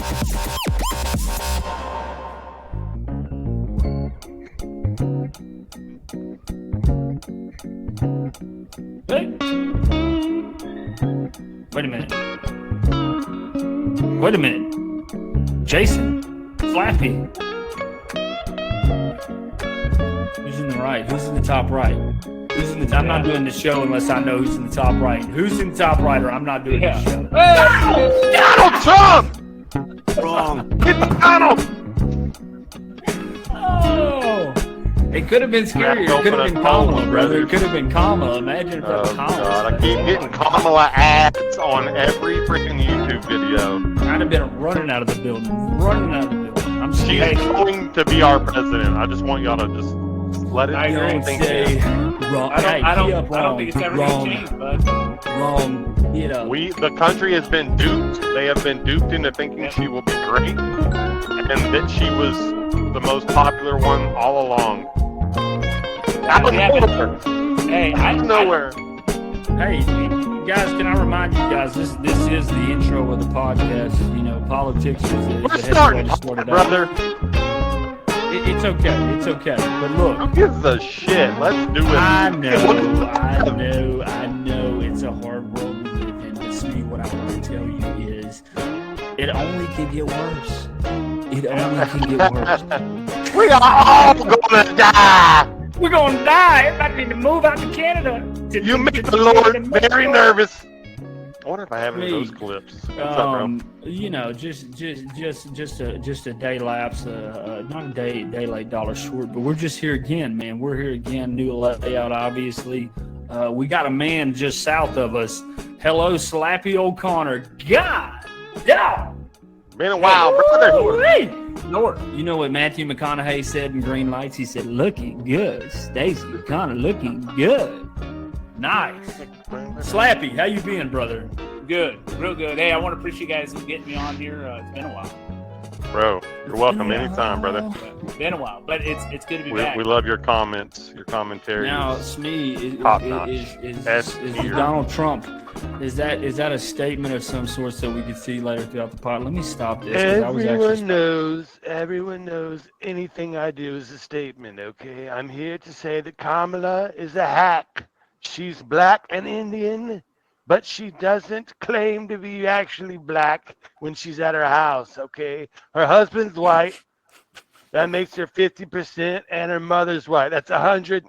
Hey. Wait a minute. Wait a minute. Jason. Slappy. Who's in the right? Who's in the top right? Who's in the? I'm not doing the show unless I know who's in the top right. Who's in the top right, or I'm not doing the show. Donald Trump! Wrong. It's Donald! Oh! It could have been scary. It could have been Kamala, brother. It could have been Kamala. Imagine if that was Kamala. God, I keep getting Kamala ads on every freaking YouTube video. I'd have been running out of the building. Running out of the building. I'm She's scared. going to be our president. I just want y'all to just let it Say wrong. I don't think it's ever going to change, bud. Wrong. You know. The country has been duped. They have been duped into thinking she will be great, and that she was the most popular one all along. Out of nowhere. Hey, nowhere. Hey, guys, can I remind you guys, this is the intro of the podcast. You know, politics is We're starting, brother. It's okay. It's okay. But look. Who gives a shit? Let's do it. I know. It's a hard world we live in. But see, what I want to tell you is, it only can get worse. It only can get worse. We are all gonna die. We're gonna die. Everybody need to move out to Canada. You make the Lord very nervous. I wonder if I have any of those clips. What's up, bro? You know, just a day lapse, not a day late, dollar short. But we're just here again, man. We're here again. New layout, obviously. We got a man just south of us. Hello, Slappy O'Connor. God, dog. Been a while, brother. North. You know what Matthew McConaughey said in Green Lights? He said, "Looking good, Stacey O'Connor, looking good." Nice. Slappy, how you been, brother? Good, real good. Hey, I want to appreciate you guys getting me on here. It's been a while. Bro, you're welcome anytime, brother. It's been a while, but it's good to be back. We love your comments, your commentary. Now, Smee, is Donald Trump. Is that a statement of some sort that we could see later throughout the pod? Let me stop this. Everyone knows anything I do is a statement, okay? I'm here to say that Kamala is a hack. She's black and Indian, but she doesn't claim to be actually black when she's at her house, okay? Her husband's white. That makes her 50%, and her mother's white. That's 100.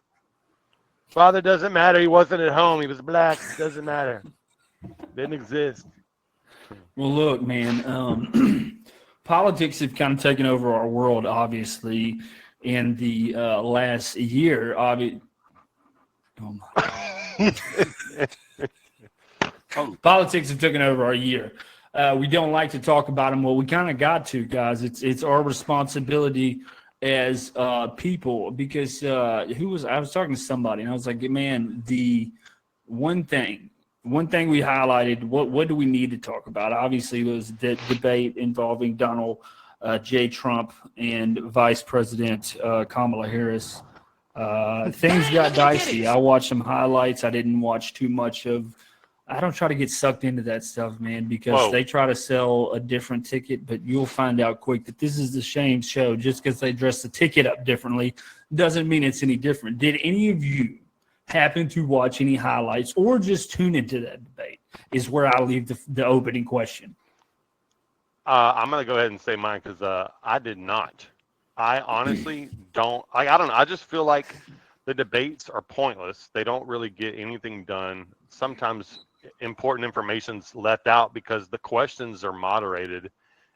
Father doesn't matter. He wasn't at home. He was black. It doesn't matter. Didn't exist. Well, look, man, politics have kind of taken over our world, obviously, in the last year. Oh, my God. Politics have taken over our year. We don't like to talk about them. Well, we kind of got to, guys. It's our responsibility as people, because I was talking to somebody, and I was like, man, the one thing we highlighted, what do we need to talk about? Obviously, was the debate involving Donald J. Trump and Vice President Kamala Harris. Things got dicey. I watched some highlights. I didn't watch too much of. I don't try to get sucked into that stuff, man, because they try to sell a different ticket, but you'll find out quick that this is the same show. Just because they dress the ticket up differently doesn't mean it's any different. Did any of you happen to watch any highlights or just tune into that debate is where I leave the opening question. I'm going to go ahead and say mine because I did not. I honestly don't. I don't know. I just feel like the debates are pointless. They don't really get anything done. Sometimes important information's left out because the questions are moderated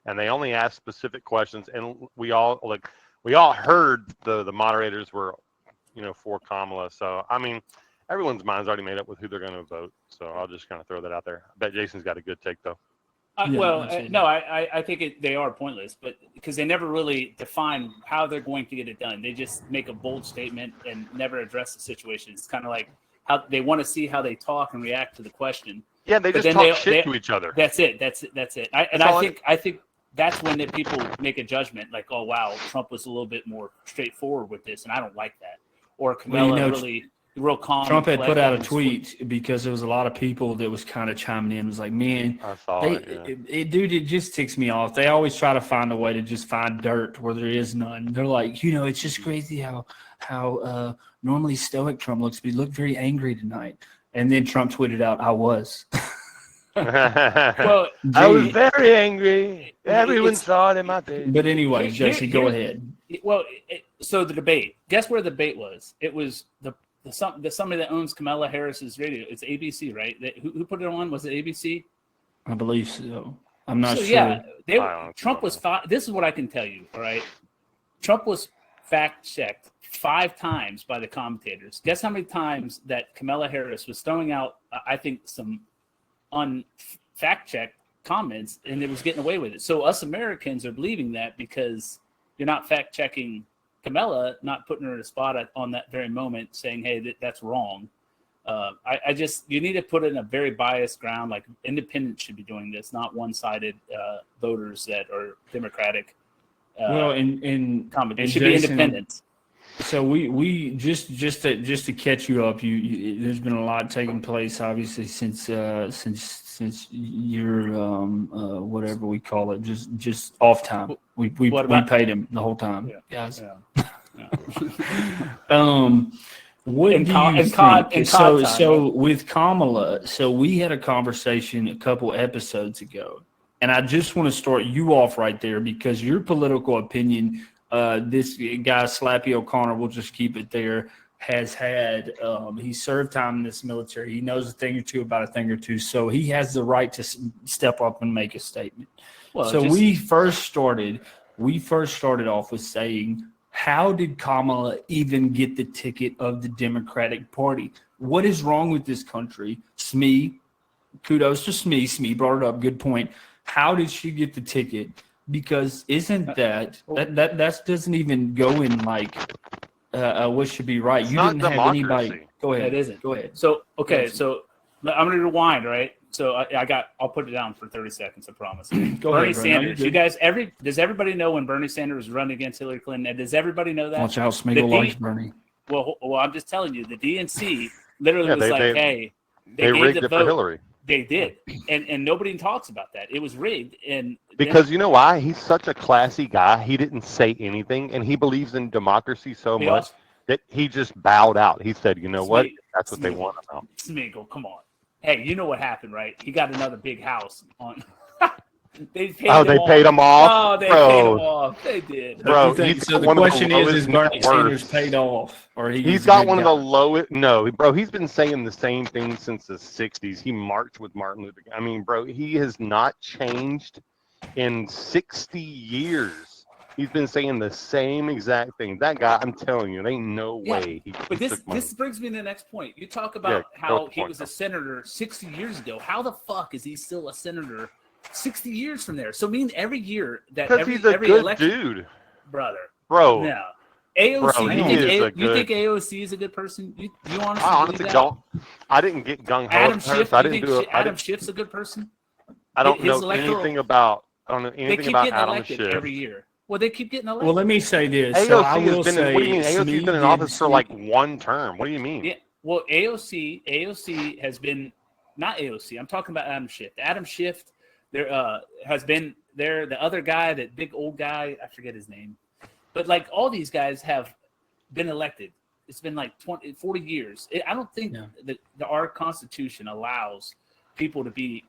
and they only ask specific questions. And we all heard the moderators were, for Kamala. So, I mean, everyone's mind's already made up with who they're going to vote. So I'll just kind of throw that out there. I bet Jason's got a good take, though. I think they are pointless, but because they never really define how they're going to get it done. They just make a bold statement and never address the situation. It's kind of like how they want to see how they talk and react to the question. Yeah, they just talk shit to each other. That's it. I think that's when people make a judgment like, oh, wow, Trump was a little bit more straightforward with this, and I don't like that. Or Kamala real calm. Trump had put out a collected. tweet because there was a lot of people that was kind of chiming in. It was like, man, I saw they, it. Yeah. dude, it just ticks me off. They always try to find a way to just find dirt where there is none. They're like, it's just crazy how normally stoic Trump looks, but he looked very angry tonight. And then Trump tweeted out, "I was." Well, I was Gee. very angry. Everyone It's- saw it in my face. But anyway, Here- Jesse, go here's- ahead. Well, so the debate. Guess where the debate was? It was the somebody that owns Kamala Harris's radio. It's ABC, right? Who put it on? Was it ABC? I believe so. I'm not So sure. yeah, I honestly Trump don't was. This is what I can tell you. All right, Trump was fact checked 5 times by the commentators. Guess how many times that Kamala Harris was throwing out? I think some unfact checked comments, and it was getting away with it. So us Americans are believing that because you're not fact checking Kamala, not putting her in a spot on that very moment, saying, "Hey, that's wrong." I just, you need to put it in a very biased ground. Like independents should be doing this, not one-sided voters that are Democratic. Well, and It should be Jason, independents. So we just to catch you up. You there's been a lot taking place, obviously, since your whatever we call it, just off time. We paid him the whole time, Yeah. guys. Yeah. What In do co- you in co- think? in So time, so with Kamala, so we had a conversation a couple episodes ago, and I just want to start you off right there because your political opinion. This guy Slappy O'Connor, we'll just keep it there, has had he served time in this military. He knows a thing or two about a thing or two, so he has the right to step up and make a statement. Well, So we first started off with saying, how did Kamala even get the ticket of the Democratic Party? What is wrong with this country? Smee, kudos to Smee. Smee brought it up. Good point. How did she get the ticket? Because isn't that doesn't even go in like what should be right? It's You not didn't have anybody. democracy. Go ahead. It isn't. Go ahead. So okay, Yes. so I'm going to rewind, right? So I'll put it down for 30 seconds. I promise. Go Bernie ahead, Bernie. No, Sanders. you're You good. guys, does everybody know when Bernie Sanders was running against Hillary Clinton? And does everybody know that? Watch out, The Smeagol D- likes Bernie. Well, I'm just telling you, the DNC literally Yeah, was they- like, they- hey, They gave rigged the it for vote. Hillary. They did, and nobody talks about that. It was rigged, and Because you know why? He's such a classy guy. He didn't say anything, and he believes in democracy so He much also- that he just bowed out. He said, "You know what? Smeagol- That's what they Smeagol. want now." Smeagol, come on. Hey, you know what happened, right? He got another big house on. They paid Oh, him they off. paid him off? Oh, they Bro. paid him off. They did. Bro, You think- he's so the one of the question is lowest Bernie net Sanders worths. paid off, or He's got one of the lowest. No, bro, he's been saying the same thing since the '60s. He marched with Martin Luther King. I mean, bro, he has not changed in 60 years. He's been saying the same exact thing. That guy, I'm telling you, there ain't no Yeah, way. But he this took money. this brings me to the next point. You talk about Yeah, go how with the he point, was though. a senator 60 years ago. How the fuck is he still a senator 60 years from there? So I mean every year that Because every he's a every good election, dude, brother. bro. No. AOC, Bro, you, he think is a you good- think AOC is a good person? You honestly, I believe honestly that? don't. I didn't get gung ho. Adam Schiff, I you didn't think do it. Adam Schiff's a good person? I don't his know electoral- anything about. I don't know They anything keep about getting Adam elected Schiff. every year. Well, they keep getting elected. Well, let me say this. AOC So I will has been. say, What do you mean? AOC's Smee been in did office for see- like one term. What do you mean? Yeah. Well, AOC has been not AOC. I'm talking about Adam Schiff. Adam Schiff there has been there. The other guy, that big old guy, I forget his name, but like all these guys have been elected. It's been like 40 years. I don't think that our Constitution allows people to be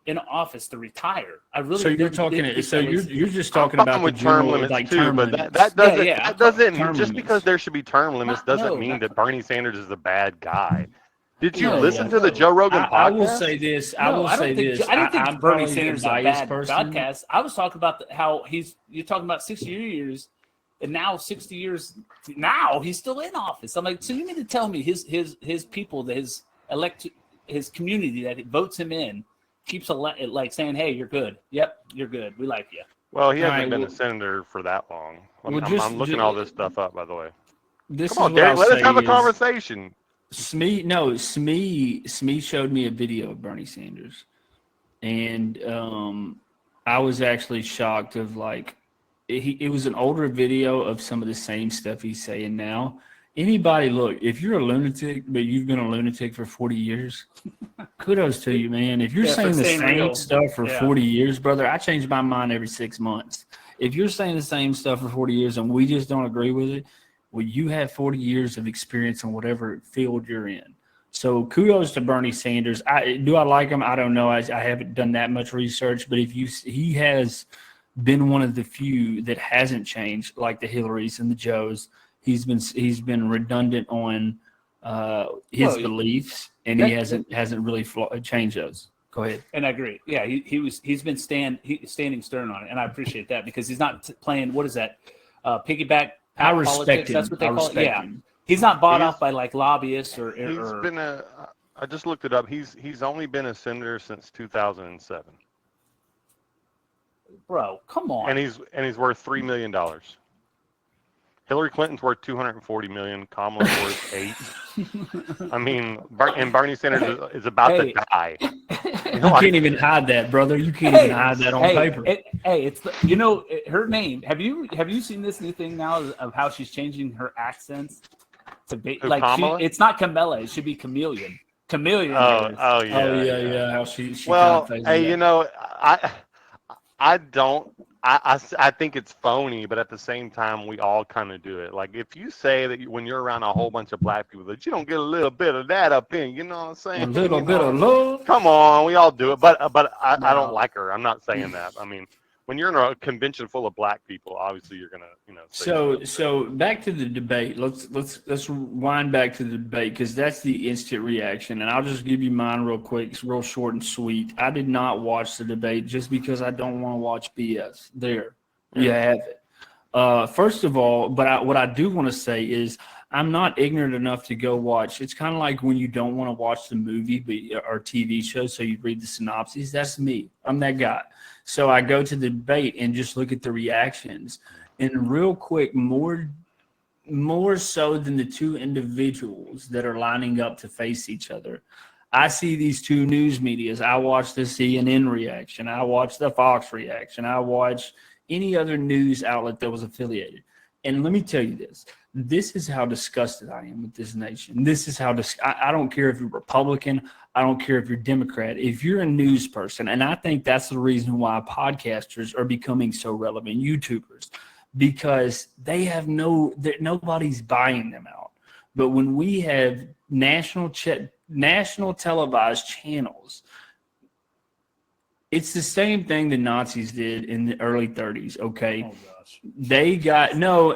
in office to retire. I really. So you're didn't talking. think So that was- you're just I'm talking fine about the with term general, limits like too, term but limits. that doesn't. Yeah, That doesn't. term Just limits. because there should be term limits No, doesn't no, mean not- that Bernie Sanders is a bad guy. Did you No, listen to the no. Joe Rogan podcast? I will say this. I will say this. I don't think I'm Bernie probably Sanders is the a biased bad person. podcast. I was talking about how you're talking about 60 years, and now 60 years now he's still in office. I'm like, so you mean to tell me his people, his community that votes him in, keeps like saying, hey, you're good. Yep, you're good. We like you. Well, he All hasn't right, been well- a senator for that long. I'm Well, looking all this stuff up, by the way. This Come on, is what Derek. I'll Let us say have a is- conversation. Smee showed me a video of Bernie Sanders, and I was actually shocked of like it was an older video of some of the same stuff he's saying now, Anybody, look, if you're a lunatic, but you've been a lunatic for 40 years, kudos to you, man. If you're Yeah, for saying the staying same real. stuff for Yeah. 40 years, brother, I change my mind every 6 months. If you're saying the same stuff for 40 years and we just don't agree with it, well, you have 40 years of experience in whatever field you're in. So kudos to Bernie Sanders. Do I like him? I don't know. I haven't done that much research, but he has been one of the few that hasn't changed, like the Hillarys and the Joes. He's been redundant on his beliefs, and he hasn't really changed those. Go ahead. And I agree. Yeah, he's been standing stern on it, and I appreciate that because he's not playing. What is that? Piggyback. I respect politics. him. That's what they call it. Yeah, him. he's not bought off by like lobbyists or. He's been I just looked it up. He's only been a senator since 2007. Bro, come on. And he's worth $3 million. Hillary Clinton's worth $240 million. Kamala's worth $8. I mean, and Bernie Sanders is about to die. You can't even hide that, brother. You can't even hide that on paper. It's her name. Have you seen this new thing now of how she's changing her accents to be like it's not Camilla, it should be Chameleon. Chameleon. Oh yeah. How she well, kind of hey, I think it's phony, but at the same time, we all kind of do it. Like if you say that when you're around a whole bunch of black people that you don't get a little bit of that up in, you know what I'm saying? A little bit of love. Come on, we all do it. But I don't like her. I'm not saying that. I mean, when you're in a convention full of black people, obviously you're gonna, So back to the debate. Let's wind back to the debate because that's the instant reaction, and I'll just give you mine real quick. It's real short and sweet. I did not watch the debate just because I don't want to watch BS. There, you have it. First of all, what I do want to say is I'm not ignorant enough to go watch. It's kind of like when you don't want to watch the movie or TV show, so you read the synopses. That's me. I'm that guy. So I go to the debate and just look at the reactions. And real quick, more so than the two individuals that are lining up to face each other, I see these two news medias. I watch the CNN reaction. I watch the Fox reaction. I watch any other news outlet that was affiliated. And let me tell you this. This is how disgusted I am with this nation. This is how I don't care if you're Republican. I don't care if you're Democrat. If you're a news person, and I think that's the reason why podcasters are becoming so relevant, YouTubers, because they have nobody's buying them out. But when we have national televised channels, it's the same thing the Nazis did in the early 30s, okay? Oh, gosh. They got – no,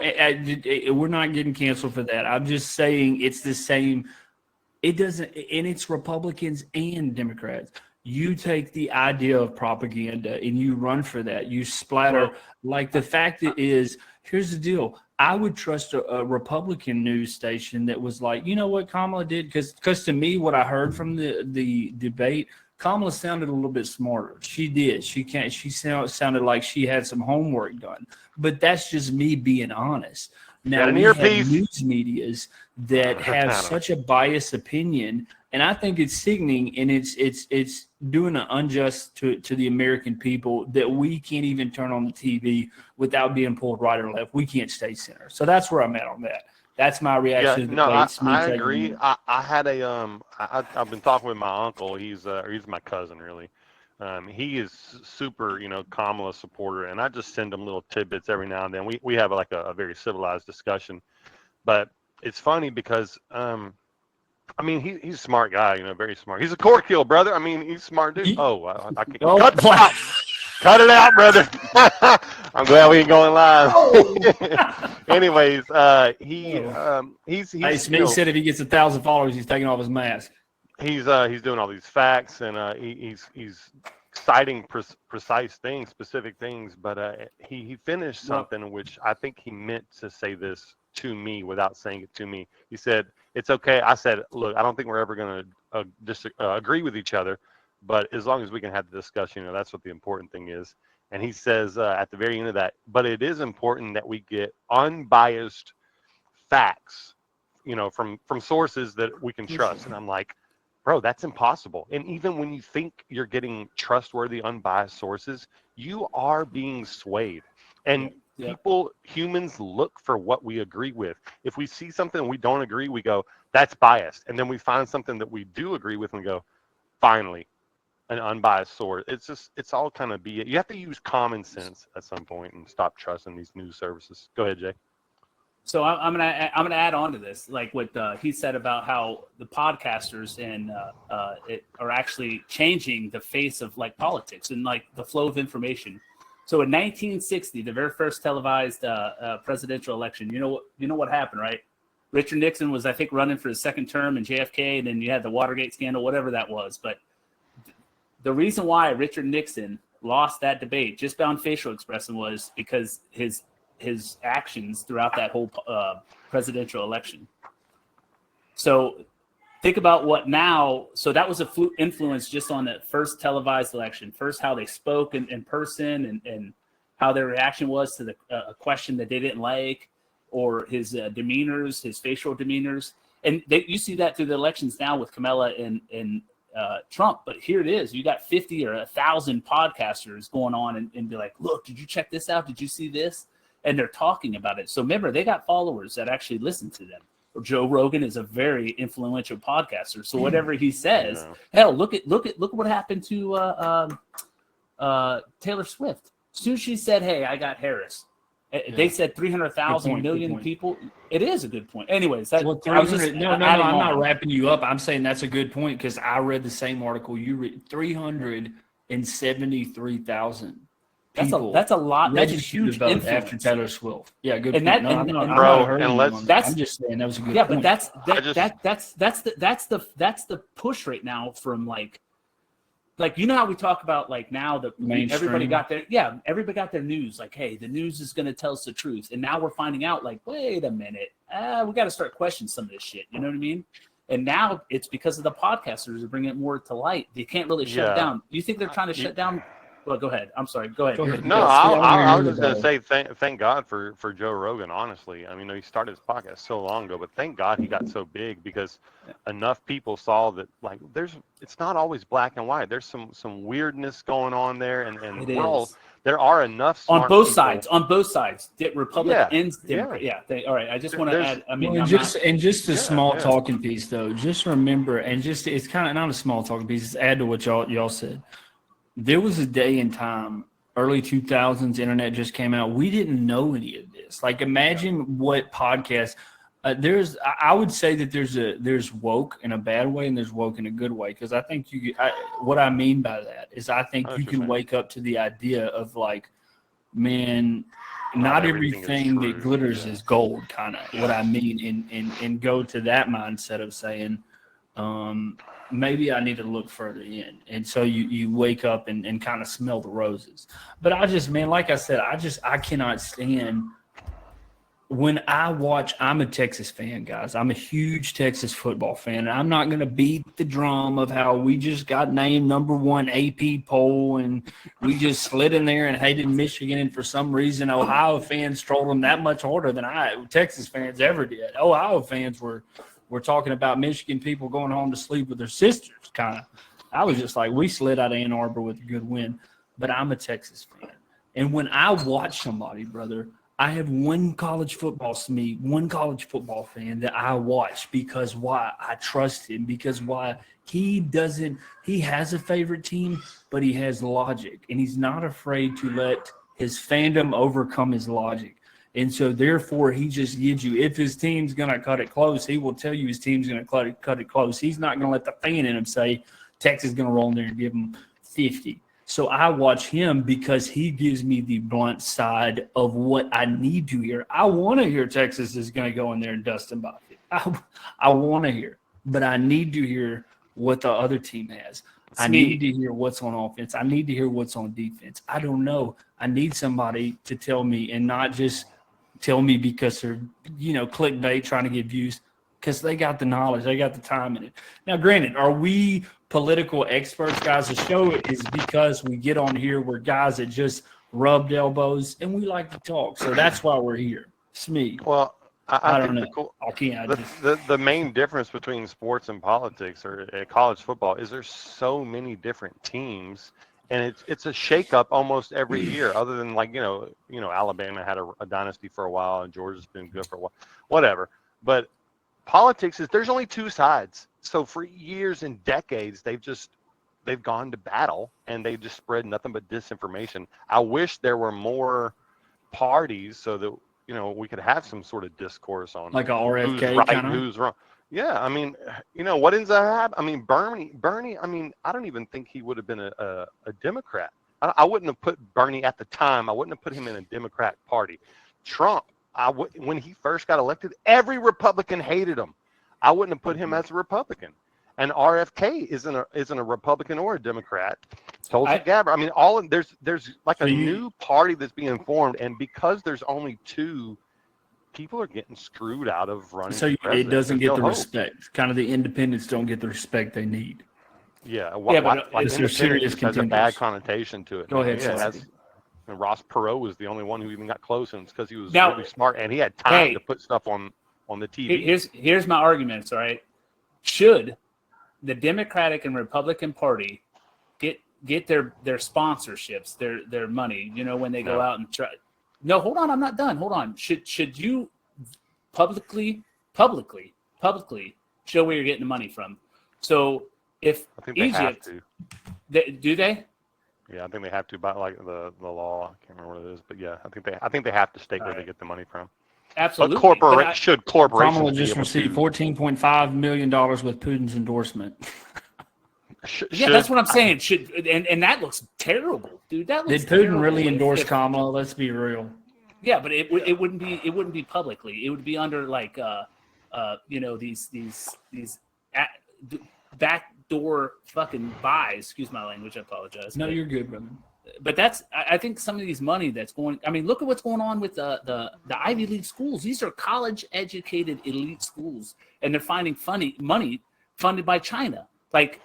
we're not getting canceled for that. I'm just saying it's the same – it doesn't – and it's Republicans and Democrats. You take the idea of propaganda and you run for that. You splatter. Like the fact is, here's the deal. I would trust a Republican news station that was like, you know what Kamala did? Because to me, what I heard from the debate – Kamala sounded a little bit smarter. She did. She sounded like she had some homework done. But that's just me being honest. Now, we have news medias that have such a biased opinion, and I think it's sickening, and it's doing an unjust to the American people that we can't even turn on the TV without being pulled right or left. We can't stay center. So that's where I'm at on that. That's my reaction to the debates. I agree. I had I've been talking with my uncle. He's my cousin, really. He is super, Kamala supporter, and I just send him little tidbits every now and then. We have like a very civilized discussion, but it's funny because, he's a smart guy, very smart. He's a court kill, brother. I mean, he's a smart dude. I can't cut it out, brother. I'm glad we ain't going live. Anyways, he's Hey, Smith said if he gets 1,000 followers, he's taking off his mask. He's doing all these facts, and he's citing precise things, specific things. But he finished something which I think he meant to say this to me without saying it to me. He said, "It's okay." I said, "Look, I don't think we're ever going to agree with each other, but as long as we can have the discussion, that's what the important thing is." And he says at the very end of that, but it is important that we get unbiased facts, from sources that we can trust. And I'm like, bro, that's impossible. And even when you think you're getting trustworthy, unbiased sources, you are being swayed. And Yeah. humans look for what we agree with. If we see something we don't agree, we go, that's biased. And then we find something that we do agree with and we go, finally, an unbiased source. It's all kind of you have to use common sense at some point and stop trusting these news services. Go ahead, Jay. So I'm gonna add on to this, like what he said about how the podcasters and are actually changing the face of like politics and like the flow of information. So in 1960, the very first televised presidential election, you know what happened, right? Richard Nixon was, I think, running for his second term, and JFK, and then you had the Watergate scandal, whatever that was. But the reason why Richard Nixon lost that debate just on facial expression was because his actions throughout that whole presidential election. So think about what now. So that was a influence just on the first televised election. First, how they spoke in person and how their reaction was to a question that they didn't like, or his demeanors, his facial demeanors. And you see that through the elections now with Kamala and Trump. But here it is. You got 50 or 1,000 podcasters going on and be like, look, did you check this out? Did you see this? And they're talking about it. So remember, they got followers that actually listen to them. Joe Rogan is a very influential podcaster. So whatever he says, hell, look at what happened to Taylor Swift. As soon as she said, "Hey, I got Harris," they said 300,000 million people. It is a good point. Anyways, I'm not wrapping you up. I'm saying that's a good point because I read the same article you read. 373,000. That's a lot. That's a huge influence after Taylor Swift. Yeah, good. And point. I'm just saying that was a good. Yeah, point. but that's the push right now from like you know how we talk about like now that everybody got their news, like, hey, the news is going to tell us the truth, and now we're finding out like, wait a minute, we got to start questioning some of this shit. You know what I mean? And now it's because of the podcasters are bringing it more to light. They can't really shut it down. Do you think they're trying to shut down? Well, go ahead. I'm sorry. Go ahead. No, I was just going to say thank God for Joe Rogan, honestly. I mean, he started his podcast so long ago, but thank God he got so big because enough people saw that, like, it's not always black and white. There's some weirdness going on there, and there are enough smart on both people. On both sides. Republicans, Democrat. All right. I just want to add. I mean, just a small talking piece, though. Just remember, it's kind of not a small talking piece. It's add to what y'all said. There was a day in time, early 2000s, internet just came out. We didn't know any of this. Like, imagine what podcasts. I would say that there's woke in a bad way and there's woke in a good way, because I think what I mean by that is I think you can wake up to the idea of like, man, not everything that glitters is gold, kind of what I mean, and go to that mindset of saying, maybe I need to look further in. And so you wake up and kind of smell the roses. But like I said, I cannot stand when I watch. I'm a Texas fan, guys. I'm a huge Texas football fan. And I'm not going to beat the drum of how we just got named #1 AP poll and we just slid in there and hated Michigan. And for some reason, Ohio fans trolled them that much harder than Texas fans ever did. Ohio fans were talking about Michigan people going home to sleep with their sisters, kind of. I was just like, we slid out of Ann Arbor with a good win. But I'm a Texas fan. And when I watch somebody, brother, I have one college football fan that I watch because why? I trust him. Because why? He has a favorite team, but he has logic. And he's not afraid to let his fandom overcome his logic. And so, therefore, he just gives you, if his team's going to cut it close, he will tell you his team's going to cut it close. He's not going to let the fan in him say Texas is going to roll in there and give him 50. So I watch him because he gives me the blunt side of what I need to hear. I want to hear Texas is going to go in there and dust him off. I want to hear, but I need to hear what the other team has. I need to hear what's on offense. I need to hear what's on defense. I don't know. I need somebody to tell me and not just tell me because they're, clickbait trying to get views, because they got the knowledge, they got the time in it. Now, granted, are we political experts, guys? The show is because we get on here, we're guys that just rubbed elbows and we like to talk. So that's why we're here. It's me. Well, I don't know. The main difference between sports and politics or college football is there's so many different teams and it's a shakeup almost every year. Other than like Alabama had a dynasty for a while, and Georgia's been good for a while, whatever. But politics is there's only two sides. So for years and decades, they've gone to battle and they just spread nothing but disinformation. I wish there were more parties so that we could have some sort of discourse on Like a who's RFK right, kind of. who's wrong. Yeah, I mean, what ends up happening? I mean, Bernie. I mean, I don't even think he would have been a Democrat. I wouldn't have put Bernie at the time. I wouldn't have put him in a Democrat party. Trump. When he first got elected, every Republican hated him. I wouldn't have put him as a Republican. And RFK isn't a Republican or a Democrat. Tulsi Gabbard. I mean, there's like a new party that's being formed, and because there's only two, people are getting screwed out of running. So it doesn't get the respect. Kind of the independents don't get the respect they need. Yeah, but they're serious has a contenders. bad connotation to it. Go ahead, and Ross Perot was the only one who even got close, and it's because he was Now, really smart and he had time to put stuff on the TV. Here's my arguments. All right, should the Democratic and Republican Party get their sponsorships, their money, when they go out and try? No, hold on, I'm not done. Hold on. Should you publicly show where you're getting the money from? So if I think they Egypt, have to. do they? Yeah, I think they have to by like the law. I can't remember what it is, but yeah, I think they have to state where they get the money from. Absolutely. But corporations Kamala be just able received to- $14.5 million with Putin's endorsement. Yeah, that's what I'm saying. And that looks terrible, dude. That looks Did Putin terrible. really endorse Kamala? Let's be real. Yeah, but it wouldn't be publicly. It would be under like these backdoor fucking buys. Excuse my language. I apologize. No, you're good, brother. But I think some of these money that's going. I mean, look at what's going on with the Ivy League schools. These are college-educated elite schools, and they're finding money funded by China. Like,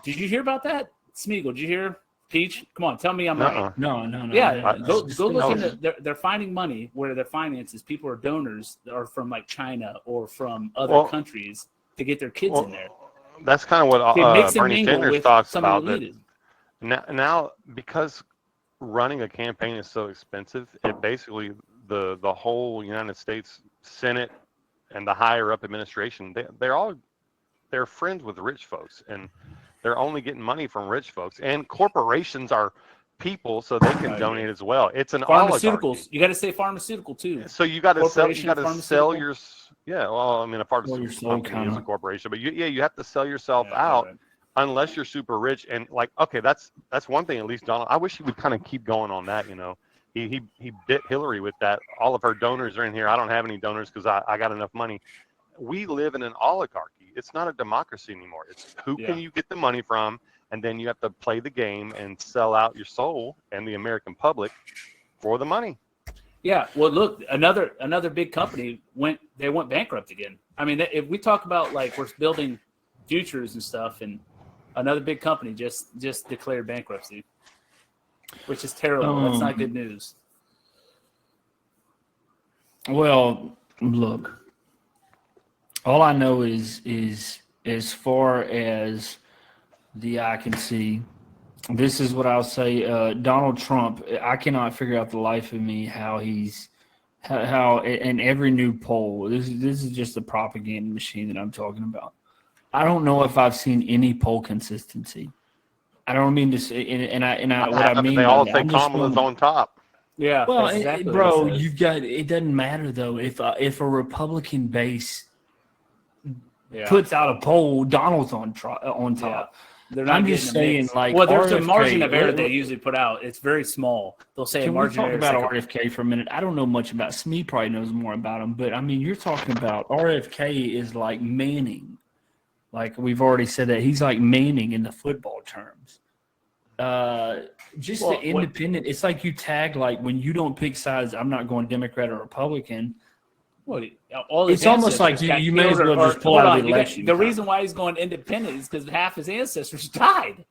did you hear about that, Smeagol? Did you hear? Peach, come on, tell me I'm right. No. Yeah, go look into. They're finding money where their finances. People are donors that are from like China or from other countries to get their kids in there. That's kind of what Bernie Sanders talks about. Now, because running a campaign is so expensive, it basically the whole United States Senate and the higher up administration, they're friends with rich folks, and they're only getting money from rich folks. And corporations are people, so they can donate as well. It's an pharmaceuticals. Oligarchy. You got to say pharmaceutical too. So you got to sell your. Yeah, well, I mean, a pharmaceutical company is a corporation, but you have to sell yourself out. Right. Unless you're super rich, and like, okay, that's one thing. At least Donald, I wish he would kind of keep going on that. He bit Hillary with that. All of her donors are in here. I don't have any donors because I got enough money. We live in an oligarchy. It's not a democracy anymore. It's who can you get the money from, and then you have to play the game and sell out your soul and the American public for the money. Yeah. Well, look, another big company went bankrupt again. I mean, if we talk about like we're building futures and stuff, and another big company just declared bankruptcy, which is terrible. That's not good news. Well, look, all I know is as far as the eye can see, this is what I'll say. Donald Trump, I cannot figure out the life of me how in every new poll, this is just a propaganda machine that I'm talking about. I don't know if I've seen any poll consistency. I don't mean to say, what I mean. They all say Kamala's on top. Yeah. Well, exactly bro, it doesn't matter though. If a Republican base puts out a poll, Donald's on top. They're not. I'm just saying, like, well, there's RFK, a margin of error they usually put out. It's very small. They'll say a margin of error. Can we talk about RFK for a minute? I don't know much about. Smee probably knows more about him, but I mean, you're talking about RFK is like Manning. Like we've already said that he's like Manning in the football terms. The independent. It's like you tag like when you don't pick sides. I'm not going Democrat or Republican. Well, it's almost like you may as well just pull out of the election. The reason why he's going independent is because half his ancestors died.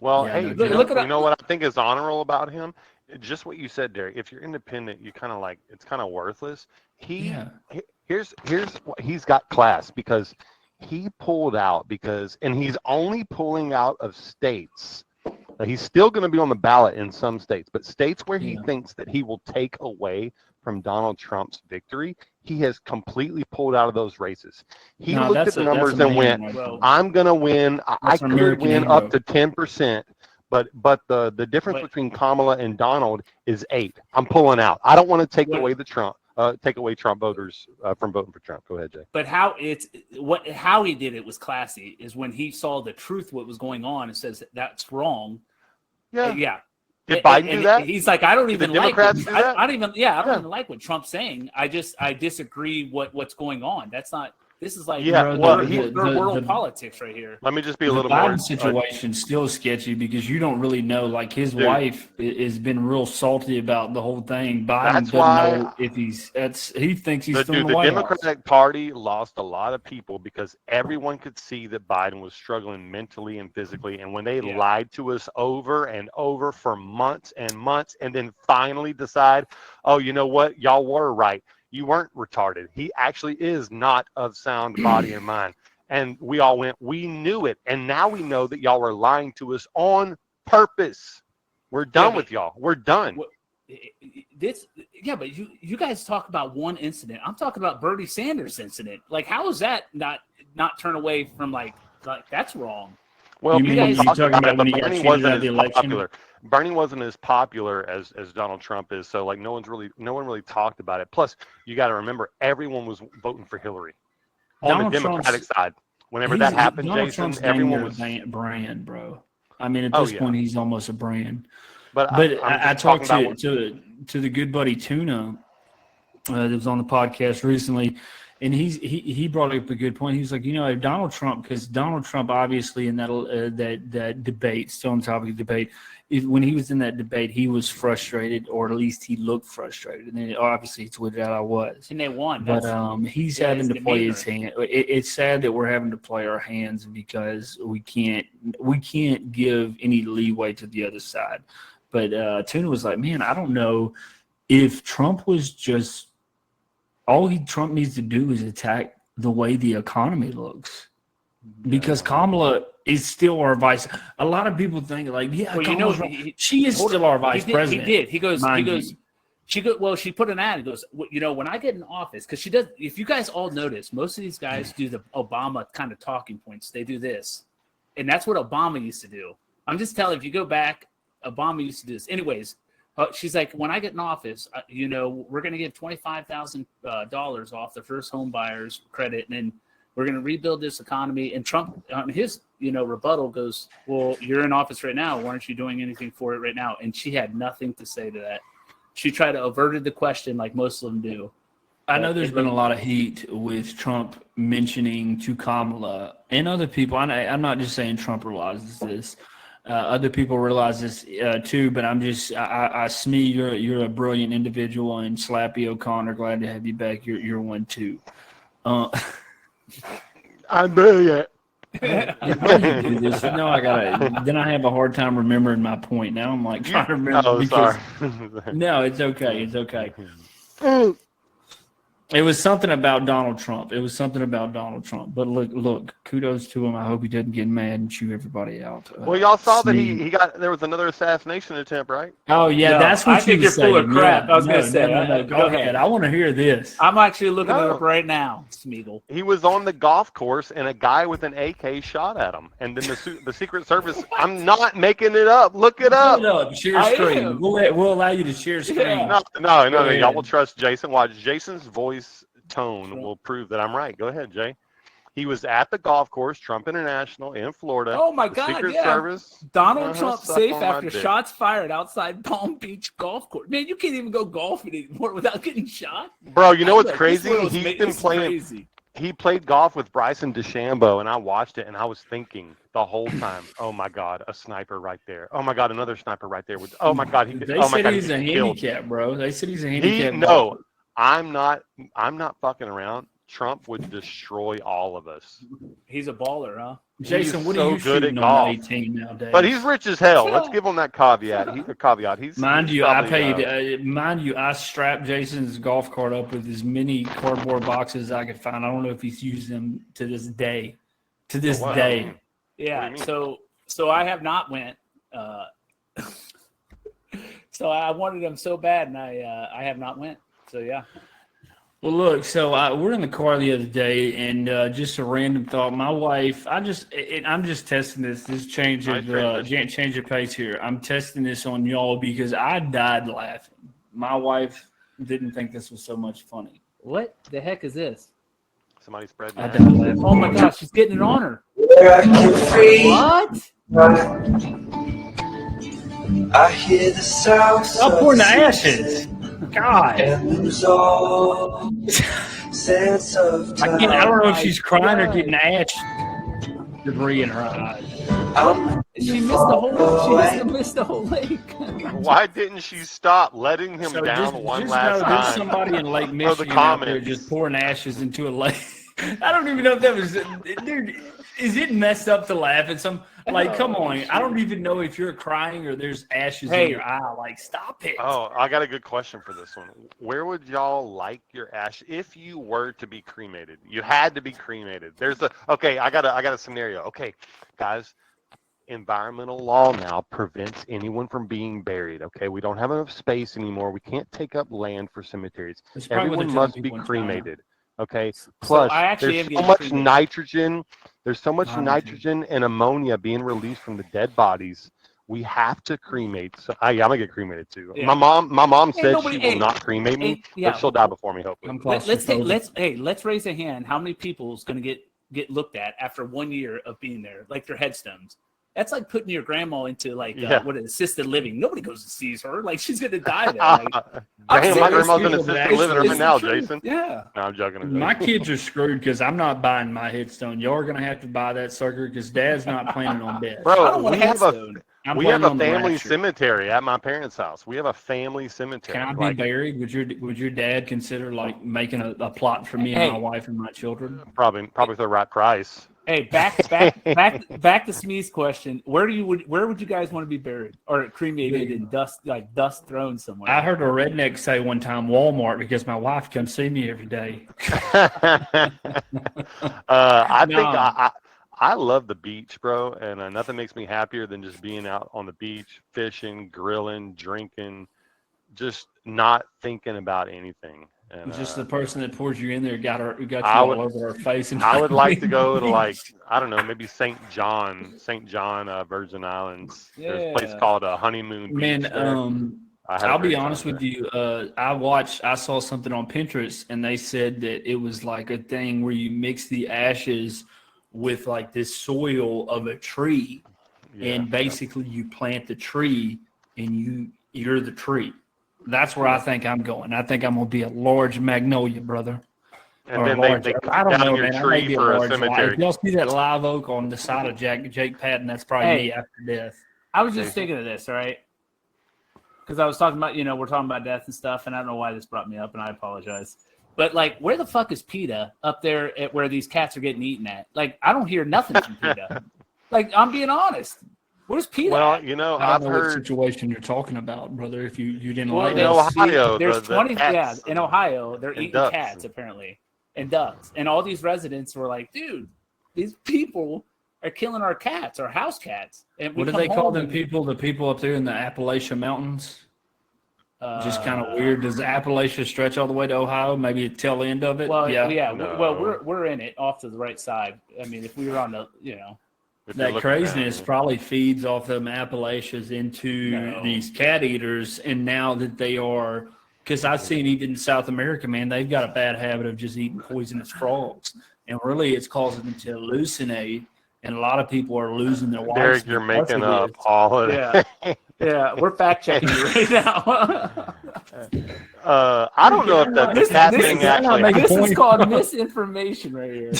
Well, you know what I think is honorable about him? Just what you said, Derek. If you're independent, you kind of like it's kind of worthless. Here's what he's got class because he pulled out and he's only pulling out of states Now, he's still going to be on the ballot in some states, but states where he Yeah. thinks that he will take away from Donald Trump's victory, he has completely pulled out of those races. He No, looked at that's the a- that's numbers a and man went, right Well, there. I'm going to win. I That's an could American win hero. up to 10%. But the difference But- between Kamala and Donald is 8. I'm pulling out. I don't want to take What- away take away Trump voters from voting for Trump. Go ahead, Jay. But how he did it was classy. Is when he saw the truth, what was going on, and says that's wrong. Yeah. Yeah. Did Biden And do that? He's like, I don't Did the even like. Democrats do that? I don't even. Yeah, I don't Yeah. even like what Trump's saying. I disagree what's going on. That's not. This is like Yeah, Bro, well, third world politics right here. Let me just be a The little Biden more. situation still sketchy because you don't really know. Like his Dude. wife has been real salty about the whole thing. Biden That's doesn't why- know if he thinks he's still in The the White House. Democratic Party lost a lot of people because everyone could see that Biden was struggling mentally and physically. And when they Yeah. lied to us over and over for months and months, and then finally decide, oh, you know what? Y'all were right. You weren't retarded. He actually is not of sound body and mind. And we all went, we knew it. And now we know that y'all were lying to us on purpose. We're done but- with y'all. We're done. What- but you guys talk about one incident. I'm talking about Bernie Sanders incident. Like, how is that not turn away from like that's wrong? Well, You people mean- talked you talking about it, about when but he got Bernie cheated wasn't out of the as election? popular. Bernie wasn't as popular as Donald Trump is. So like no one really talked about it. Plus, you got to remember everyone was voting for Hillary on Donald the Democratic Trump's- side. Whenever that happened, Donald Jason, Trump's everyone damn was. near a brand, bro. I mean, at Oh, this yeah. point, he's almost a brand. But But I'm I just talked talking about to the good buddy Tuna that was on the podcast recently, and he brought up a good point. He was like, Donald Trump, because Donald Trump obviously in that debate, still on topic of debate, when he was in that debate, he was frustrated, or at least he looked frustrated. And then obviously he tweeted out I was. And they won. But That's- he's yeah, having his to play his demeanor. hand. It's sad that we're having to play our hands because we can't give any leeway to the other side. But Tuna was like, man, I don't know if Trump was just Trump needs to do is attack the way the economy looks. Because Kamala is still our vice. A lot of people think like, yeah, Well, Kamala's right. She is still our vice president. He did. He goes. mind you. She put an ad and goes, when I get in office, because she does. If you guys all notice, most of these guys do the Obama kind of talking points. They do this, and that's what Obama used to do. I'm just telling. If you go back, Obama used to do this. Anyways, she's like, when I get in office, we're going to give $25,000 off the first home buyers credit, and then we're going to rebuild this economy. And Trump, on his rebuttal, goes, well, you're in office right now. Why aren't you doing anything for it right now? And she had nothing to say to that. She tried to averted the question like most of them do. I know there's been a lot of heat with Trump mentioning to Kamala and other people. I'm not just saying Trump realizes this. Other people realize this too, but Smee, you're a brilliant individual, and Slappy O'Connor, glad to have you back. You're one too. I'm brilliant. How do you do this? Then I have a hard time remembering my point. Now I'm like trying to remember. Oh, because, sorry. No, it's okay. It's okay. It was something about Donald Trump. But look, kudos to him. I hope he doesn't get mad and chew everybody out. Well, y'all saw that Smee. there was another assassination attempt, right? Oh yeah, No, that's what I think you you're saying. full of crap. Yeah, I was gonna say, No, go go ahead. ahead. I want to hear this. I'm actually looking it No. up right now, Smeagol. He was on the golf course and a guy with an AK shot at him. And then the Secret Service, I'm not making it up. Look it up. Hold up, share I screen. am. We'll allow you to share screen. Yeah. No. Go Y'all ahead. will trust Jason. Watch. Jason's voice tone will prove that I'm right. Go ahead, Jay. He was at the golf course, Trump International in Florida. Oh my The God, Secret yeah. Service. Donald Trump suck safe on my after dick. shots fired outside Palm Beach golf course. Man, you can't even go golfing anymore without getting shot. Bro, you know what's Like, crazy? this world's He's made- been this is playing. crazy. He played golf with Bryson DeChambeau, and I watched it, and I was thinking the whole time, "Oh my God, a sniper right there! Oh my God, another sniper right there!" Oh my God, he They oh my said God, he's a he killed. handicap, bro. They said he's a He handicap. no, I'm not fucking around. Trump would destroy all of us. He's a baller, huh? Jason, He's what so are you good at shooting golf. on 18 nowadays? But he's rich as hell. Let's give him that caveat. He's Mind he's you, I probably, paid. I strapped Jason's golf cart up with as many cardboard boxes as I could find. I don't know if he's used them to this day. To this wow. day. Yeah. What do you So I have not went So I wanted them so bad, and I have not went. So yeah. Well, look, so we're in the car the other day, and just a random thought. My wife, I'm just testing this change of change of pace here. I'm testing this on y'all because I died laughing. My wife didn't think this was so much funny. What the heck is this? Somebody spread I that. died laughing. Oh my gosh, she's getting it on her. What? I hear the sound. Stop pouring the ashes. God. And lose all sense of time. I don't know if she's crying or getting ash debris in her eyes. She missed the whole. She missed the whole lake. Why didn't she stop letting him So down one just last know there's time? somebody in Lake the Michigan out there comments. just pouring ashes into a lake. I don't even know if that was, dude. Is it messed up to laugh at some? Like, come on! I don't even know if you're crying or there's ashes in your eye. Like, stop it! Oh, I got a good question for this one. Where would y'all like your ash if you were to be cremated? You had to be cremated. I got a scenario. Okay, guys. Environmental law now prevents anyone from being buried. Okay, we don't have enough space anymore. We can't take up land for cemeteries. That's probably what Everyone they're telling must be people in China. cremated. Okay. Plus, I actually there's am so getting much cremated. nitrogen. There's so much I do too. nitrogen and ammonia being released from the dead bodies. We have to cremate. So I'm gonna get cremated too. Yeah. My mom said nobody- she will not cremate me, yeah. but she'll die before me. Hopefully. I'm Let's raise a hand. How many people's going to get looked at after 1 year of being there, like their headstones? That's like putting your grandma into assisted living. Nobody goes and sees her. Like, she's going to die there. Like, Damn, my grandma's in people assisted that living actually- right now, Jason. yeah. No, I'm joking. My kids are screwed because I'm not buying my headstone. Y'all are gonna have to buy that sucker because Dad's not planning on death. I Bro, don't want we a have a headstone. I'm we have planning a on the family rapture. cemetery at my parents' house. We have a family cemetery. Can I be buried? Would your dad consider like making a plot for me and my wife and my children? Probably for the right price. Hey, back to Smee's question. Where would you guys want to be buried or cremated and dust thrown somewhere? I heard a redneck say one time Walmart because my wife comes see me every day. I love the beach, bro, and nothing makes me happier than just being out on the beach, fishing, grilling, drinking, just not thinking about anything. And, Just the person that pours you in there got you all over her face. And I would like to go to I don't know, maybe St. John, Virgin Islands. There's a place called Honeymoon Beach. Man, there. I'll be honest with you. I saw something on Pinterest, and they said that it was like a thing where you mix the ashes with like this soil of a tree, and basically you plant the tree, and you're the tree. That's where I think I'm going. I think I'm gonna be a large magnolia, brother. And then they cut down your tree for a cemetery. If y'all see that live oak on the side of Jake Patton, that's probably me after death. I was just thinking of this, all right? Because I was talking about, we're talking about death and stuff, and I don't know why this brought me up, and I apologize. But, like, where the fuck is PETA up there at where these cats are getting eaten at? Like, I don't hear nothing from PETA. Like, I'm being honest. Where's PETA? Well, I don't I've know heard what situation you're talking about, brother. If you didn't Well, like in it. Ohio, there's the 20, cats in Ohio, they're and eating ducks. cats, apparently, and ducks. And all these residents were like, dude, these people are killing our cats, our house cats. And we What do come they call home them and- people? The people up there in the Appalachian Mountains? Just kind of Uh, weird. Does Appalachia stretch all the way to Ohio? Maybe the tail end of it? Well, yeah. No. Well, we're in it off to the right side. I mean, if we were on the, If you're That looking craziness down, probably feeds off them Appalachians into No. these cat eaters. And now that they are, because I've seen even in South America, man, they've got a bad habit of just eating poisonous frogs. And really it's causing them to hallucinate. And a lot of people are losing their wives. Derek, you're because making of up this. all of it. Yeah, we're fact checking you right now. I don't know if the cat thing actually. This is called misinformation right here.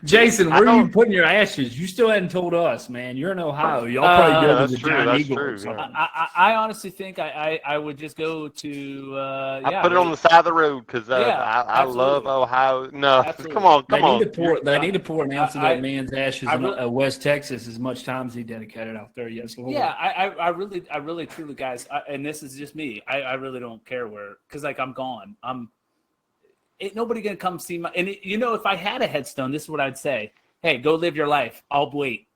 Jason, I where are you don't- putting your ashes? You still hadn't told us, man. You're in Ohio. Y'all probably go to that's the true, Giant that's Eagle. true, or something. I honestly think I would just go to I put it on the side of the road because I love absolutely. Ohio. No, Absolutely. come on. They need to pour an ounce of I- that man's ashes I in really- West Texas as much time as he dedicated out there. Yes, Lord. Yeah, I really, truly, guys, and this is just me. I really don't care where, because like I'm gone. Ain't nobody gonna come see my. And if I had a headstone, this is what I'd say. Hey, go live your life. I'll wait.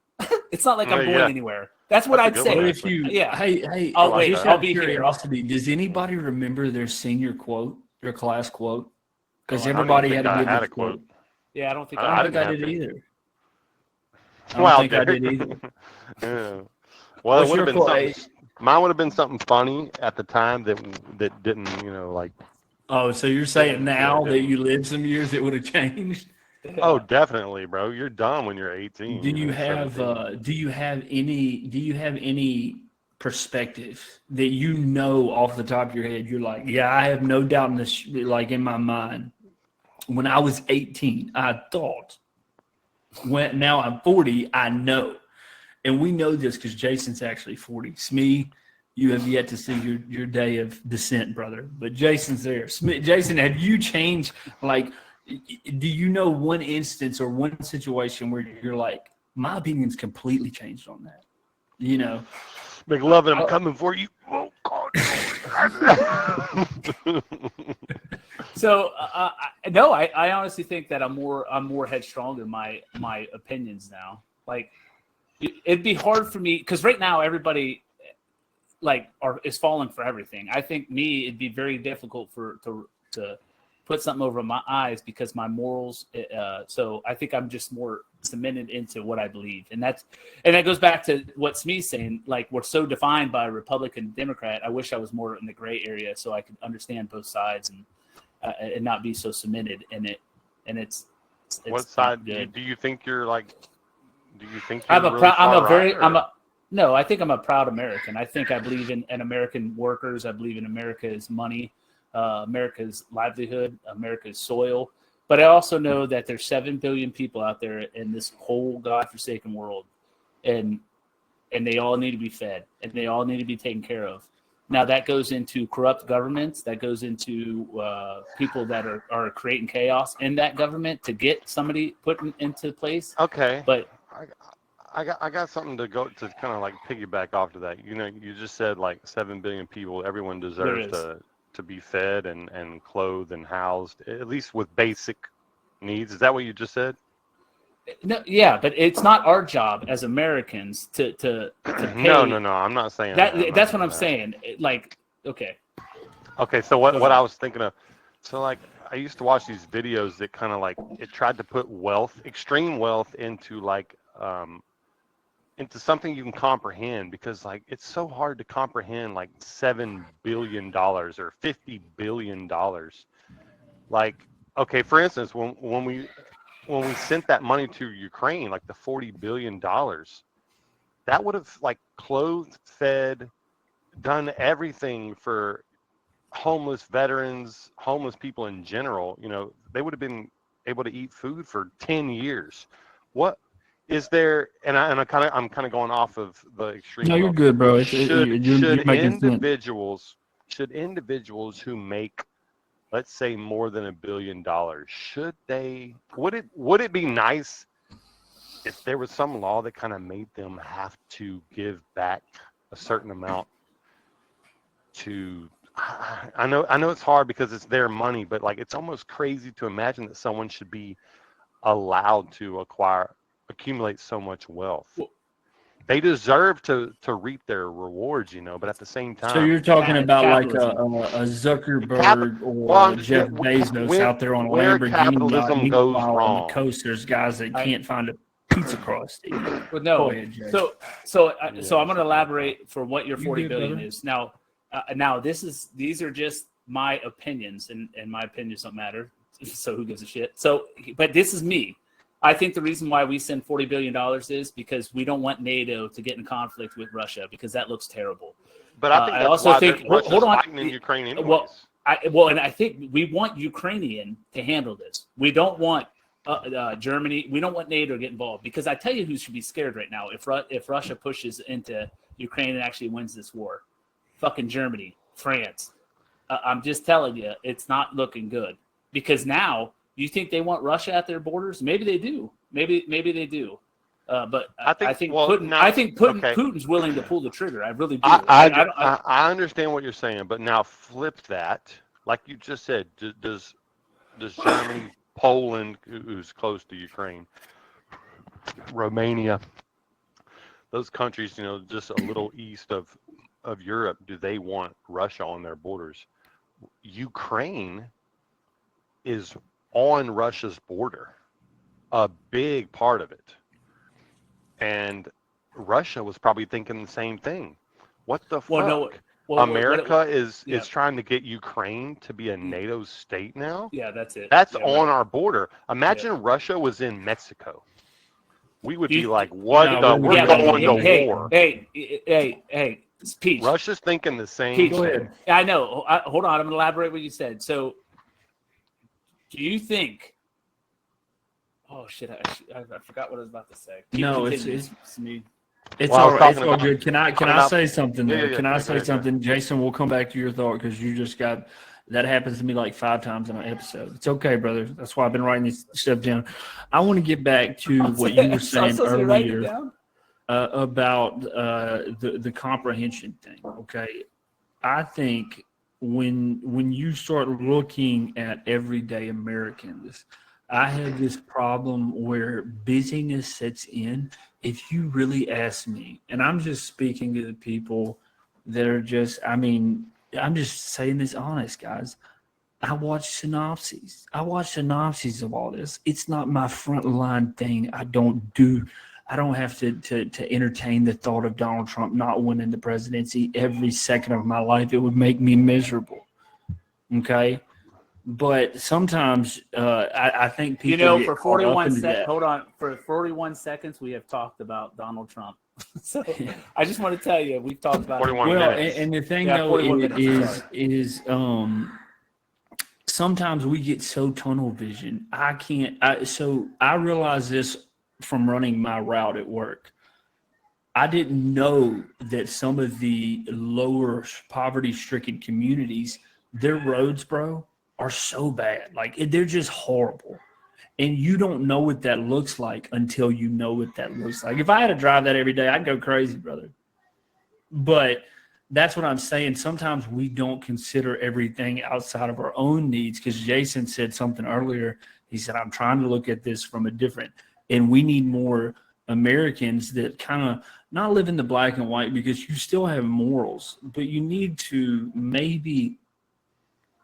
It's not like I'm going anywhere. That's what That's a I'd good one, say. What if you? Yeah. Hey. I'll wait, Just I'll out of be here. curiosity, does anybody remember their senior quote, their class quote? Because Oh, I don't everybody think had to I give had a a quote. Yeah, I don't think I I don't I think didn't I have did to. either. I don't Wow, think I Derek. did either. Yeah. Well, it What's would your have been quote? something. Mine would have been something funny at the time that didn't, like. Oh, so you're saying Yeah, now that didn't. you lived some years, it would have changed? Oh, definitely, bro. You're dumb when you're 18. Do you You're have 17. any perspective that you know off the top of your head? You're like, yeah, I have no doubt in this. Like in my mind, when I was 18, I thought. When now I'm 40, I know, and we know this because Jason's actually 40. Smee, you have yet to see your day of descent, brother. But Jason's there. Jason, have you changed? Like, do you know one instance or one situation where you're like, my opinion's completely changed on that? You know, McLovin, I'm coming for you. Oh God. So no, I honestly think that I'm more headstrong in my opinions now. Like it'd be hard for me because right now everybody is falling for everything. I think it'd be very difficult to put something over my eyes because my morals. So I think I'm just more cemented into what I believe, and that goes back to what Smee's saying. Like we're so defined by Republican, Democrat. I wish I was more in the gray area so I could understand both sides and not be so cemented in it. And it's What side do you think you're like? Do you think you're No, I think I'm a proud American. I think I believe in American workers. I believe in America's money, America's livelihood, America's soil. But I also know that there's 7 billion people out there in this whole godforsaken world, and they all need to be fed, and they all need to be taken care of. Now that goes into corrupt governments. That goes into people that are creating chaos in that government to get somebody put into place. Okay. But I got something to go to kind of like piggyback off to that. You just said like 7 billion people. Everyone deserves to be fed and clothed and housed, at least with basic needs. Is that what you just said? No, yeah, but it's not our job as Americans to pay. No. I'm not saying that. That's what I'm saying. Okay. Okay, so what I was thinking of, so like I used to watch these videos that kind of like it tried to put extreme wealth into like into something you can comprehend, because like it's so hard to comprehend like $7 billion or $50 billion. Like, okay, for instance, when we sent that money to Ukraine, like the $40 billion, that would have like clothed, fed, done everything for homeless veterans, homeless people in general. They would have been able to eat food for 10 years. What is there? And I'm kind of going off of the extreme. No, you're good, bro. Should You're making individuals who make, let's say, more than $1 billion, would it be nice if there was some law that kind of made them have to give back a certain amount to? I know it's hard because it's their money, but like it's almost crazy to imagine that someone should be allowed to accumulate so much wealth. They deserve to reap their rewards, but at the same time. So you're talking about like capitalism. a Zuckerberg or Jeff Bezos out there on a where Lamborghini. capitalism goes Meanwhile, wrong. on the coast, there's guys that can't find a pizza crust. But no. Go ahead, Jay. So I'm going to elaborate for what your You 40 good, billion brother? is. Now these are just my opinions, and my opinions don't matter. So who gives a shit? But this is me. I think the reason why we send $40 billion is because we don't want NATO to get in conflict with Russia, because that looks terrible. But I think I that's also why think Russia's hold on. fighting in Ukraine anyways. And I think we want Ukrainian to handle this. We don't want Germany. We don't want NATO to get involved, because I tell you who should be scared right now if Russia pushes into Ukraine and actually wins this war. Fucking Germany, France. I'm just telling you, it's not looking good, because now you think they want Russia at their borders? Maybe they do. Maybe they do. But I think Putin's willing to pull the trigger. I really do. I understand what you're saying, but now flip that. Like you just said, does Germany, Poland, who's close to Ukraine, Romania, those countries, just a little east of Europe, do they want Russia on their borders? Ukraine is on Russia's border, a big part of it. And Russia was probably thinking the same thing. What the fuck? America is trying to get Ukraine to be a NATO state now? Yeah, that's it. That's yeah, on right. our border. Imagine Russia was in Mexico. We would be like, we're going to war. Hey, Peach. Russia's thinking the same Peach, thing. I know. Hold on. I'm going to elaborate what you said. So, do you think? Oh shit! I forgot what I was about to say. No, continue. it's me. It's Well, I was all, it's talking all about- good. Can I say something? Though? Yeah, Can I say go ahead. something, Jason? We'll come back to your thought because you just got that happens to me like 5 times in an episode. It's okay, brother. That's why I've been writing this stuff down. I want to get back to what you were saying earlier about the comprehension thing. Okay, I think when you start looking at everyday Americans, I have this problem where busyness sets in. If you really ask me, and I'm just speaking to the people that are just, I'm just saying this honest, guys. I watch synopses. Of all this. It's not my front line thing. I don't have to entertain the thought of Donald Trump not winning the presidency every second of my life. It would make me miserable. Okay? But sometimes I think people get for caught up 41 into that. hold on, for 41 seconds we have talked about Donald Trump. So I just want to tell you, we've talked about 41 Well, minutes. and the thing Yeah, though 41 minutes, is sometimes we get so tunnel vision. So I realize this from running my route at work. I didn't know that some of the lower poverty-stricken communities, their roads, bro, are so bad. Like they're just horrible. And you don't know what that looks like until you know what that looks like. If I had to drive that every day, I'd go crazy, brother. But that's what I'm saying. Sometimes we don't consider everything outside of our own needs, because Jason said something earlier. He said, I'm trying to look at this from a different, and we need more Americans that kind of not live in the black and white, because you still have morals, but you need to maybe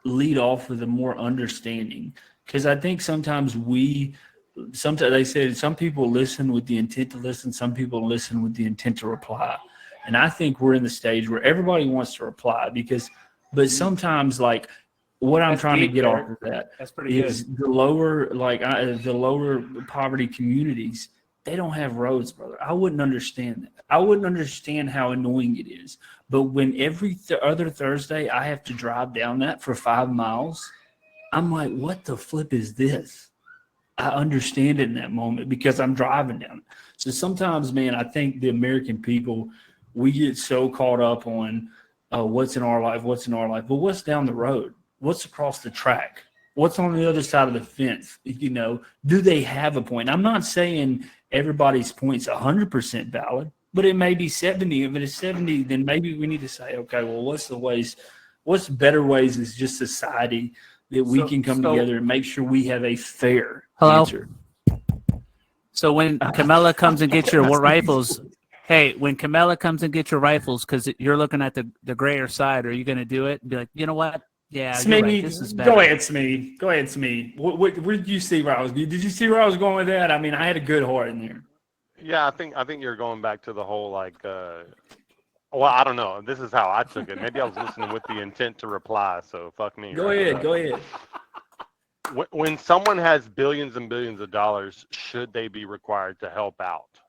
lead off with a more understanding. Because I think sometimes they said some people listen with the intent to listen, some people listen with the intent to reply. And I think we're in the stage where everybody wants to reply but sometimes like what I'm trying to get off of that is the lower poverty communities, they don't have roads, brother. I wouldn't understand that. I wouldn't understand how annoying it is. But when every other Thursday I have to drive down that for 5 miles, I'm like, what the flip is this? I understand it in that moment because I'm driving down. So sometimes, man, I think the American people, we get so caught up on what's in our life. But what's down the road? What's across the track? What's on the other side of the fence? Do they have a point? I'm not saying everybody's point's 100% valid, but it may be 70. If it is 70, then maybe we need to say, okay, well, what's better ways as just society that we can come together and make sure we have a fair answer. So when Kamala comes and gets your rifles, when Kamala comes and gets your rifles, because you're looking at the grayer side, are you going to do it and be like, you know what? Yeah, you're right. This is better. Go ahead, Smee. What did you see where I was? Did you see where I was going with that? I mean, I had a good heart in there. Yeah, I think you're going back to the whole well, I don't know. This is how I took it. Maybe I was listening with the intent to reply, so fuck me. Go ahead. When someone has billions and billions of dollars, should they be required to help out?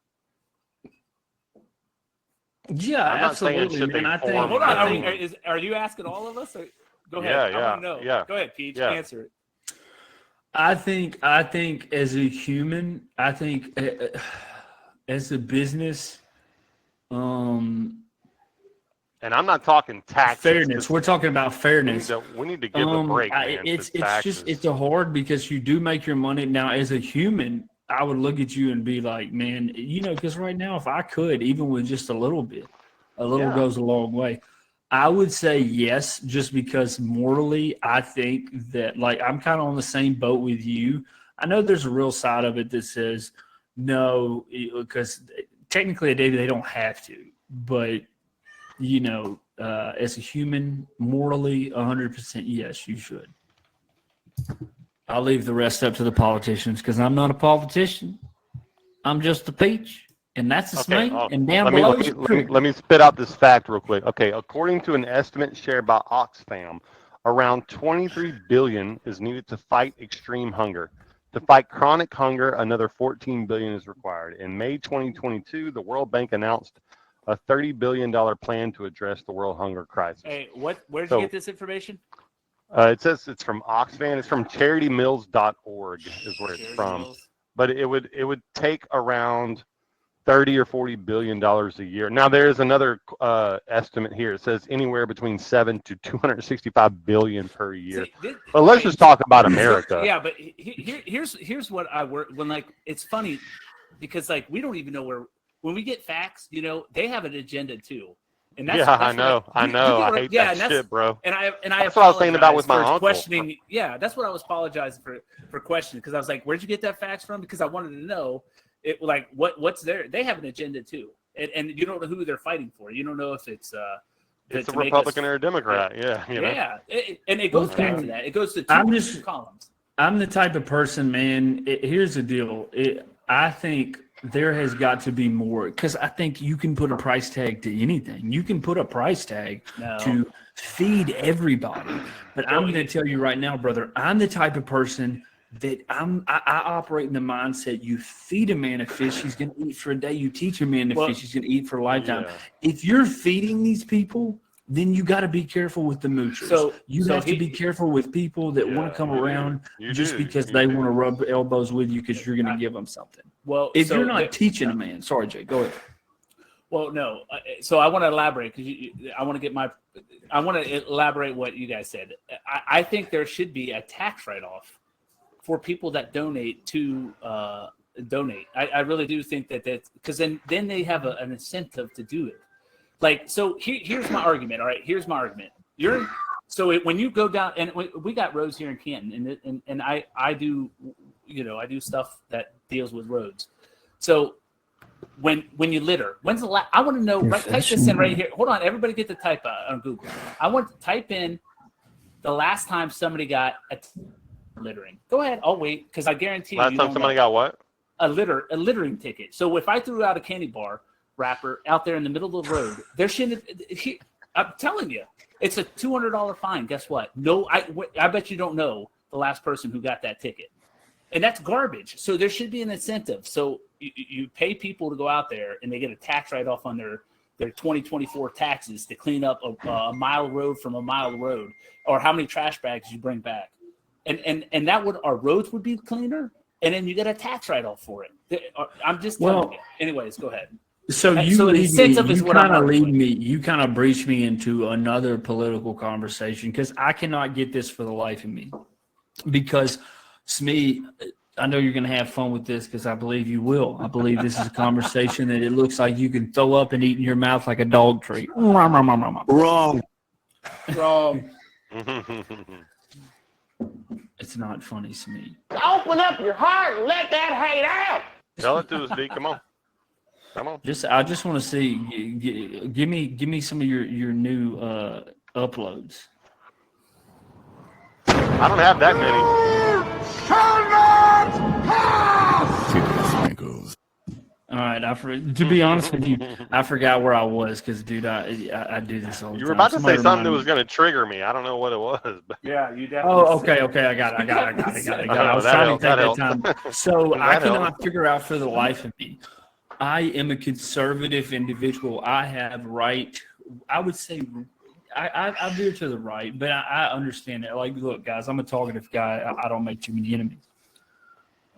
Yeah, I'm not saying absolutely. should they man. form- Hold on. Are you asking all of us? Or, go ahead. Yeah, I want to know. yeah. Go ahead, Peach. Yeah. Answer it. I think as a human, as a business, and I'm not talking taxes. Fairness. We're talking about fairness. We need to give a break, man. It's hard because you do make your money. Now, as a human, I would look at you and be like, man, because right now, if I could, even with just a little bit, goes a long way. I would say yes, just because morally, I think that I'm kind of on the same boat with you. I know there's a real side of it that says no, because technically, David, they don't have to, but as a human, morally, 100%, yes, you should. I'll leave the rest up to the politicians because I'm not a politician. I'm just a peach, and that's a snake. Awesome. And down below is a cricket. Let me spit out this fact real quick. Okay, according to an estimate shared by Oxfam, around 23 billion is needed to fight extreme hunger. To fight chronic hunger, another 14 billion is required. In May 2022, the World Bank announced a $30 billion plan to address the world hunger crisis. Hey, where'd you get this information? It says it's from Oxfam. It's from CharityMills.org is where it's from. Mills. But it would take around 30 or 40 billion dollars a year. Now there's another estimate here. It says anywhere between 7 to 265 billion per year. But let's just talk about America. Yeah, but here's what I work when, like, it's funny because, like, we don't even know when we get facts, they have an agenda too. And that's, I know. I hate that shit, bro. And that's what I was saying about with my uncle. Questioning. Yeah, that's what I was apologizing for questioning, because I was like, where'd you get that facts from? Because I wanted to know it, like, what's there. They have an agenda too, and you don't know who they're fighting for. You don't know if it's a Republican or a Democrat. Yeah. Yeah, and it goes back to that. It goes to two columns. I'm the type of person, man. Here's the deal. I think there has got to be more, because I think you can put a price tag to anything. You can put a price tag to feed everybody. But I'm going to tell you right now, brother, I'm the type of person that I operate in the mindset: you feed a man a fish, he's going to eat for a day. You teach a man to fish, he's going to eat for a lifetime. Yeah. If you're feeding these people, then you got to be careful with the moochers. So you have to be careful with people that want to come around because they want to rub elbows with you because you're going to give them something. Well, if you're not teaching a man, sorry, Jay, go ahead. Well, no. So I want to elaborate because I want to elaborate what you guys said. I think there should be a tax write-off for people that donate to donate. I really do think that's because then they have an incentive to do it. Like, so here's my argument. All right, here's my argument. When you go down, and we got roads here in Canton, and I do, I do stuff that deals with roads. So when you litter, when's the last? I want to know. Right, type this in right here. Hold on, everybody, get the type on Google. I want to type in the last time somebody got a littering. Go ahead, I'll wait, because I guarantee last time somebody got what? A littering ticket. So if I threw out a candy bar wrapper out there in the middle of the road, there shouldn't. I'm telling you, it's a $200 fine. Guess what? No, I bet you don't know the last person who got that ticket, and that's garbage. So there should be an incentive. So you pay people to go out there, and they get a tax write-off on their 2024 taxes to clean up a mile road from a mile road, or how many trash bags you bring back, and that would, our roads would be cleaner, and then you get a tax write-off for it. I'm just telling you. Anyways, go ahead. So you kind of breach me into another political conversation, because I cannot get this for the life of me. Because, Smee, I know you're going to have fun with this, because I believe you will. I believe this is a conversation that it looks like you can throw up and eat in your mouth like a dog treat. Wrong. It's not funny, Smee. Open up your heart and let that hate out. Tell it to us, D. Come on. I just want to see. Give me some of your new uploads. I don't have that many. All right, to be honest with you, I forgot where I was, because, dude, I do this all the time. You were about to say something that was going to trigger me. I don't know what it was. But... Yeah, you definitely. Oh, okay, I got it. I was trying to take that time. So I cannot figure out for the life of me. I am a conservative individual. I would say I veer to the right, but I understand it. Like, look, guys, I'm a talkative guy. I don't make too many enemies.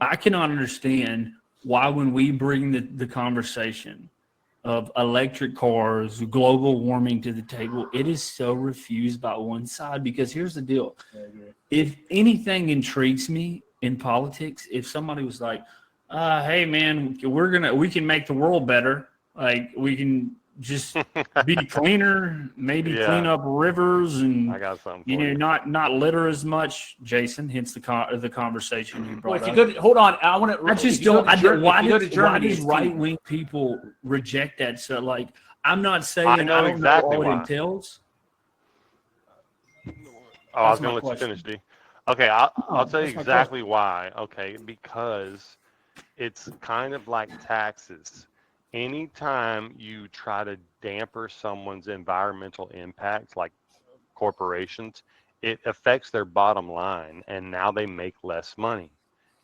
I cannot understand why, when we bring the conversation of electric cars, global warming to the table, it is so refused by one side. Because here's the deal. If anything intrigues me in politics, if somebody was like, hey man, we can make the world better. Like, we can just be cleaner, maybe Yeah. clean up rivers and I got something. you for know not litter as much, Jason. Hence the conversation you Well, brought if you up. go to, hold on, I want to. I just don't. Why does Germany, right wing people reject that? So, like, I'm not saying I know don't exactly know all why. it entails. Oh, I was That's my going to let you question. finish, D. Okay, I'll tell you that's my exactly why. Okay, because it's kind of like taxes. Anytime you try to damper someone's environmental impact, like corporations, it affects their bottom line, and now they make less money.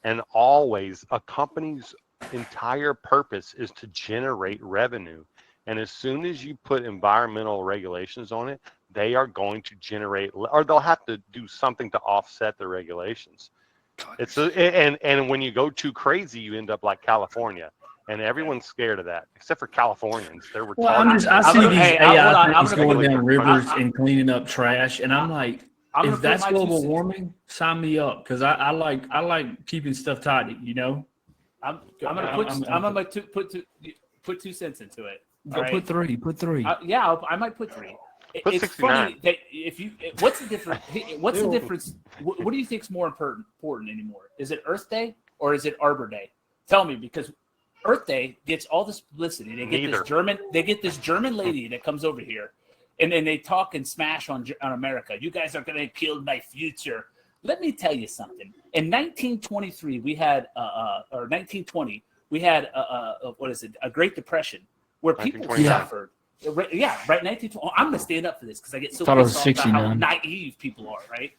And always, a company's entire purpose is to generate revenue. And as soon as you put environmental regulations on it, they are going to generate, or they'll have to do something to offset the regulations. And when you go too crazy, you end up like California, and everyone's scared of that, except for Californians. They're retarded. Well, I see gonna- these hey, hold on, AI I'm things gonna going make down a- rivers and cleaning up trash, and I'm like, I'm gonna if put that's my 2 global cents. warming, sign me up because I like keeping stuff tidy. You know, I'm gonna put 2 cents into it. go All put three. Put three. Yeah, I might put 3. Put It's 69. funny that if you, what's the difference? What's the difference? What do you think is more important anymore? Is it Earth Day or is it Arbor Day? Tell me, because Earth Day gets all this publicity. They get this German lady that comes over here, and then they talk and smash on America. You guys are gonna kill my future. Let me tell you something. In 1923, we had or 1920, we had what is it? A Great Depression where people 1929. suffered. Yeah, right. 1920. I'm gonna stand up for this because I get so Thought it was pissed off about how 69. naive people are. Right?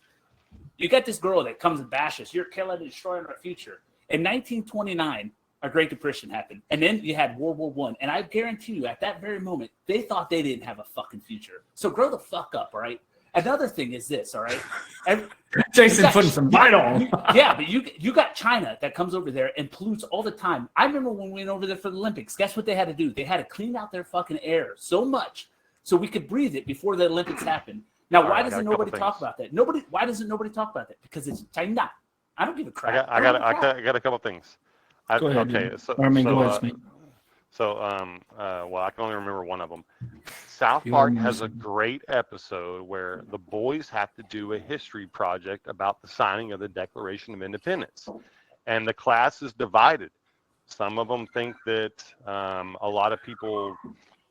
You got this girl that comes and bashes. You're killing and destroying our future. In 1929, a Great Depression happened, and then you had World War I. And I guarantee you, at that very moment, they thought they didn't have a fucking future. So grow the fuck up, all right? Another thing is this, all right? Jason putting some bite on. Yeah, but you got China that comes over there and pollutes all the time. I remember when we went over there for the Olympics. Guess what they had to do? They had to clean out their fucking air so much so we could breathe it before the Olympics happened. Now, All why right, I got doesn't a couple nobody talk things. about that? Why doesn't nobody talk about that? Because it's China. I don't give a crap. I got a couple things. Go ahead. Okay, dude. so Or, I mean, go so, ahead, Smith. well, I can only remember one of them. South You Park only has a listen. great episode where the boys have to do a history project about the signing of the Declaration of Independence, and the class is divided. Some of them think that a lot of people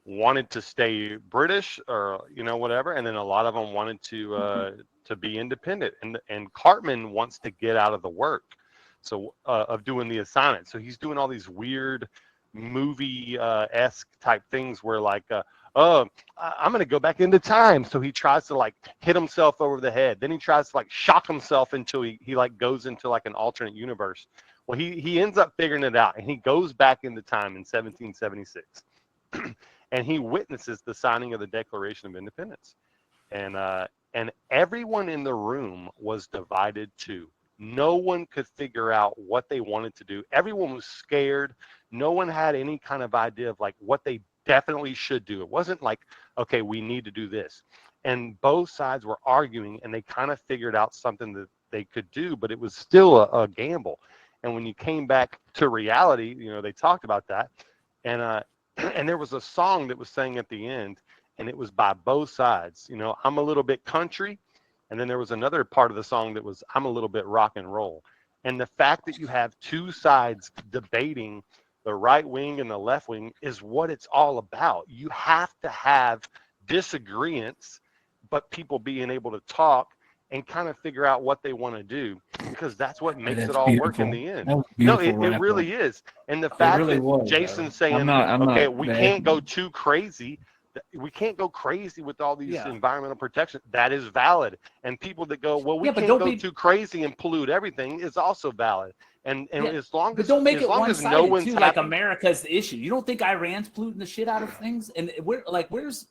wanted to stay British, or whatever, and then a lot of them wanted to be independent. And Cartman wants to get out of the work, so of doing the assignment. So he's doing all these weird movie esque type things where like I'm gonna go back into time. So he tries to like hit himself over the head. Then he tries to like shock himself until he like goes into like an alternate universe. Well, he ends up figuring it out, and he goes back into time in 1776, and he witnesses the signing of the Declaration of Independence, and everyone in the room was divided too. No one could figure out what they wanted to do. Everyone was scared. No one had any kind of idea of like what they definitely should do. It wasn't like, okay, we need to do this. And both sides were arguing, and they kind of figured out something that they could do, but it was still a gamble. And when you came back to reality, they talked about that. And there was a song that was sang at the end, and it was by both sides. I'm a little bit country. And then there was another part of the song that was, I'm a little bit rock and roll. And the fact that you have two sides debating, the right wing and the left wing, is what it's all about. You have to have disagreements, but people being able to talk and kind of figure out what they want to do, because that's what makes That's it all work in beautiful. the end. That was No, beautiful it wrap-up. really is. And the fact really that was, Jason's though. saying, I'm okay, not we bad. can't go too crazy. We can't go crazy with all these environmental protection. That is valid. And people that go, well, we can't go too crazy and pollute everything, is also valid. And as long as, don't make it as long as one-sided no one's too. happy, Like America's the issue. You don't think Iran's polluting the shit out of things? And where's?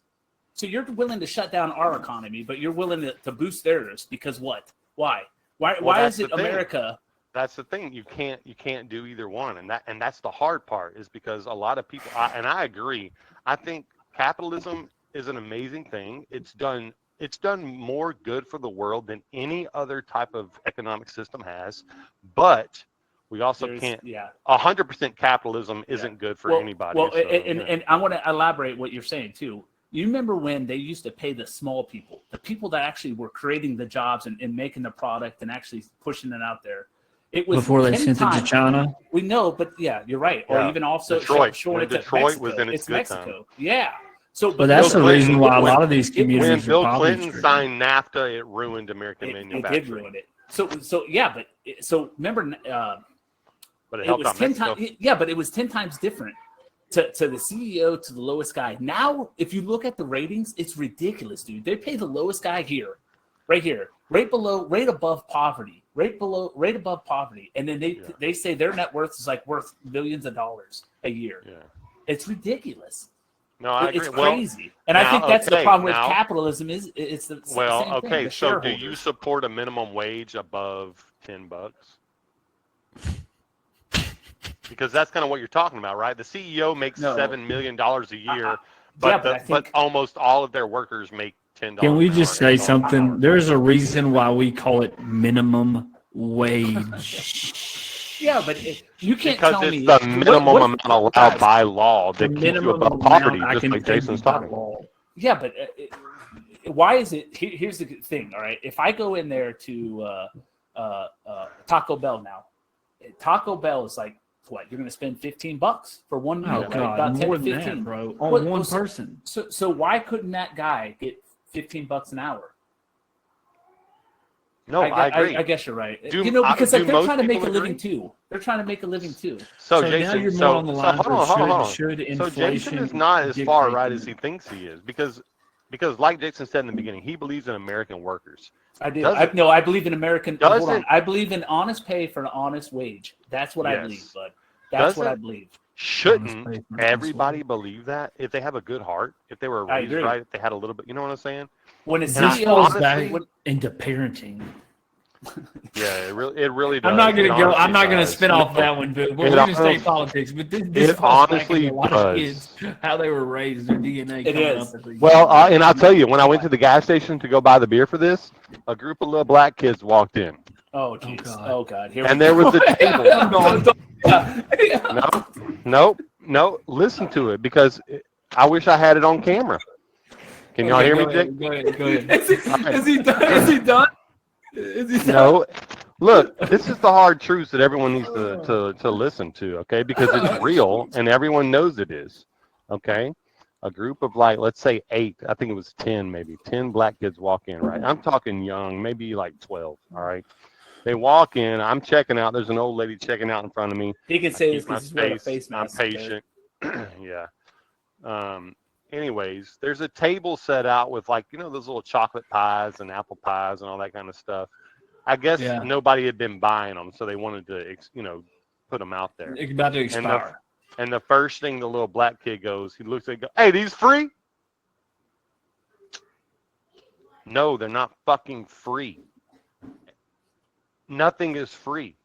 So you're willing to shut down our economy, but you're willing to boost theirs because what? Why? Why is it America? That's the thing. You can't do either one, and that's the hard part, is because a lot of people, and I agree. I think capitalism is an amazing thing. It's done more good for the world than any other type of economic system has. But We also There's- can't. Yeah. 100% capitalism isn't good for anybody. Well, so, and I want to elaborate what you're saying too. You remember when they used to pay the small people, the people that actually were creating the jobs and making the product and actually pushing it out there. It was Before they 10 sent it to times. China. We know, but yeah, you're right. Yeah. Or even also Detroit. showing When it to Detroit Mexico. was in its good Mexico. time. Yeah. So, But that's Bill the reason Clinton- why a when- lot of these when communities are Bill poverty Clinton stricken. signed NAFTA, it ruined American it manufacturing. did ruin it. So yeah, but so remember, But it it helped was out 10 Mexico. times. Yeah, but it was 10 times different to the CEO to the lowest guy. Now, if you look at the ratings, it's ridiculous, dude. They pay the lowest guy here, right below, right above poverty, right above poverty, and then they say their net worth is like worth millions of dollars a year. Yeah. It's ridiculous. No, I agree. It's Well, crazy, and I now, think that's the okay, problem with now- capitalism. It's the well, same okay. thing. The So, do you shareholders. support a minimum wage above $10? Because that's kind of what you're talking about, right? The CEO makes No. $7 million a year, yeah, but but I think- almost all of their workers make $10. Can we an just hour. say something? There's a reason why we call it minimum wage. Yeah, but you can't Because tell it's me the what- minimum what- amount allowed guys, by law The that keeps you minimum above amount poverty, I just can like think Jason's by talking. law. Yeah, but why is it? Here's the thing. All right, if I go in there to Taco Bell now, Taco Bell is like what? You're going to spend $15 for one meal, Oh right? God, About 10 more to than 15. that, bro. On What- one what's- person. So why couldn't that guy get $15 an hour? No, I agree. I guess you're right. Do- because do like, they're most trying to make a people living agree? too. They're trying to make a living too. So, now Jason, you're more so, on the so line hold on, hold on. should So inflation Jason is not as far dictate right the- as he thinks he is because like Jason said in the beginning, he believes in American workers. I do. Doesn't- I believe in American. Hold on. Doesn't- I believe in honest pay for an honest wage. That's what I Yes. believe, bud. That's what I Doesn't- believe. Shouldn't Honest pay for an everybody believe that if they have a good heart, if they were I raised agree. right, if they had a little bit, you know what I'm saying? When a And it honestly- falls CEO, back when- into parenting. Yeah, it really does. I'm not gonna It go. I'm honestly not gonna does. spin off No. that one, but we're It gonna stay honest- politics. But this it falls back honestly into a lot does. of kids, how they were raised, their DNA. It coming is. up as a- Well, and I'll tell you, when I went to the gas station to go buy the beer for this, a group of little black kids walked in, oh jeez, God. oh god, here and we there go. was a table. Yeah. No, listen to it because I wish I had it on camera. Can y'all Okay, hear me, go Jake? ahead, Go ahead. Go ahead. Is he done? Is he done? Is he done? No. Look, this is the hard truths that everyone needs to listen to, okay? Because it's real and everyone knows it is, okay? A group of like, let's say 8, I think it was 10 maybe, 10 black kids walk in, right? I'm talking young, maybe like 12, all right? They walk in, I'm checking out, there's an old lady checking out in front of me. He can I say keep this my because he's wearing a space, face I'm mask. patient. Yeah. Anyways, there's a table set out with like, those little chocolate pies and apple pies and all that kind of stuff. I guess Yeah. nobody had been buying them, so they wanted to, put them out there. It's about to expire. And the first thing the little black kid goes, he looks at it, goes, "Hey, these free?" No, they're not fucking free. Nothing is free.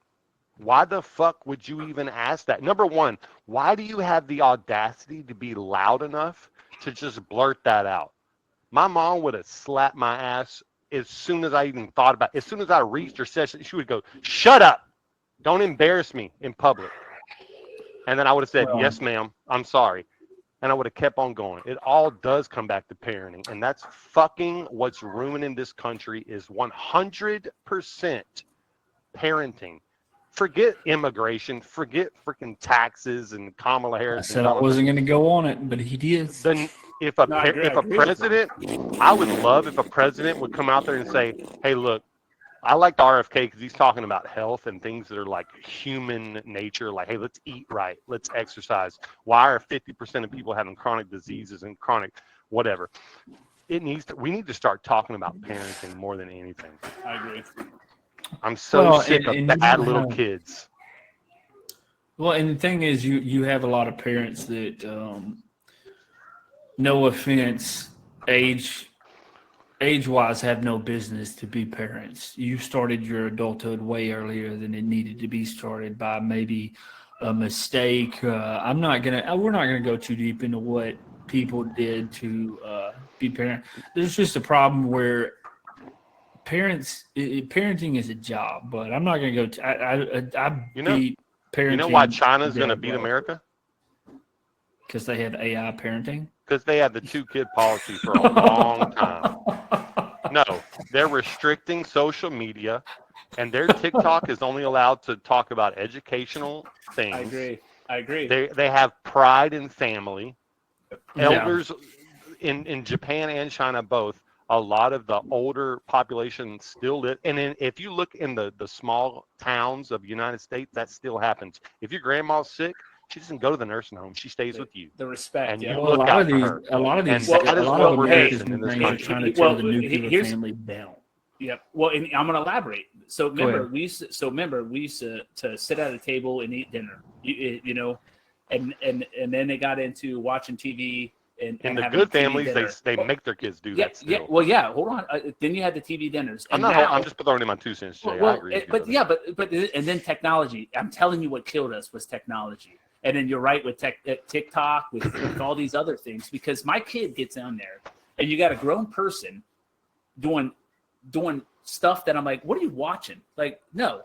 Why the fuck would you even ask that? Number one, why do you have the audacity to be loud enough to just blurt that out? My mom would have slapped my ass as soon as I even thought about it. As soon as I reached her session, she would go, "Shut up. Don't embarrass me in public." And then I would have said, Well, "Yes, ma'am. I'm sorry." And I would have kept on going. It all does come back to parenting. And that's fucking what's ruining this country is 100% parenting. Forget immigration. Forget freaking taxes and Kamala I Harris. said I wasn't going to go on it, but he did. Then if a No, I agree with president, I would love if a president would come out there and say, "Hey, look, I like the RFK because he's talking about health and things that are like human nature. Like, hey, let's eat right, let's exercise. Why are 50% of people having chronic diseases and chronic whatever?" We need to start talking about parenting more than anything. I agree. I'm so Well, sick and of you bad don't little have- kids. Well, and the thing is, you have a lot of parents that, no offense, age-wise, have no business to be parents. You started your adulthood way earlier than it needed to be started by maybe a mistake. We're not gonna go too deep into what people did to be parent. There's just a problem where parents, parenting is a job, but I'm not going to go. I beat parenting. You know why China's going to beat America? Because they have AI parenting. Because they had the 2-kid policy for a long time. No, they're restricting social media, and their TikTok is only allowed to talk about educational things. I agree. They have pride in family. Yeah. Elders in Japan and China both, a lot of the older population still live. And if you look in the small towns of the United States, that still happens. If your grandma's sick, she doesn't go to the nursing home. She stays with you. The respect. And yeah. you Well, look out for her. a lot of these, And that is what we're American missing in this things are country. trying to tear Well, the nuclear here's- family down. Yep. Well, and I'm going to elaborate. So Go remember, ahead. we used to sit at a table and eat dinner. You know, and then they got into watching TV and In the having good TV families, dinner. they make their kids do that still. Yeah. Well, yeah. Hold on. Then you had the TV dinners. I'm And not. now- I'm just throwing in my 2 cents, Jay. I agree. With you, but and then technology. I'm telling you, what killed us was technology. And then you're right with TikTok, with all these other things. Because my kid gets on there, and you got a grown person doing stuff that I'm like, what are you watching? Like, no,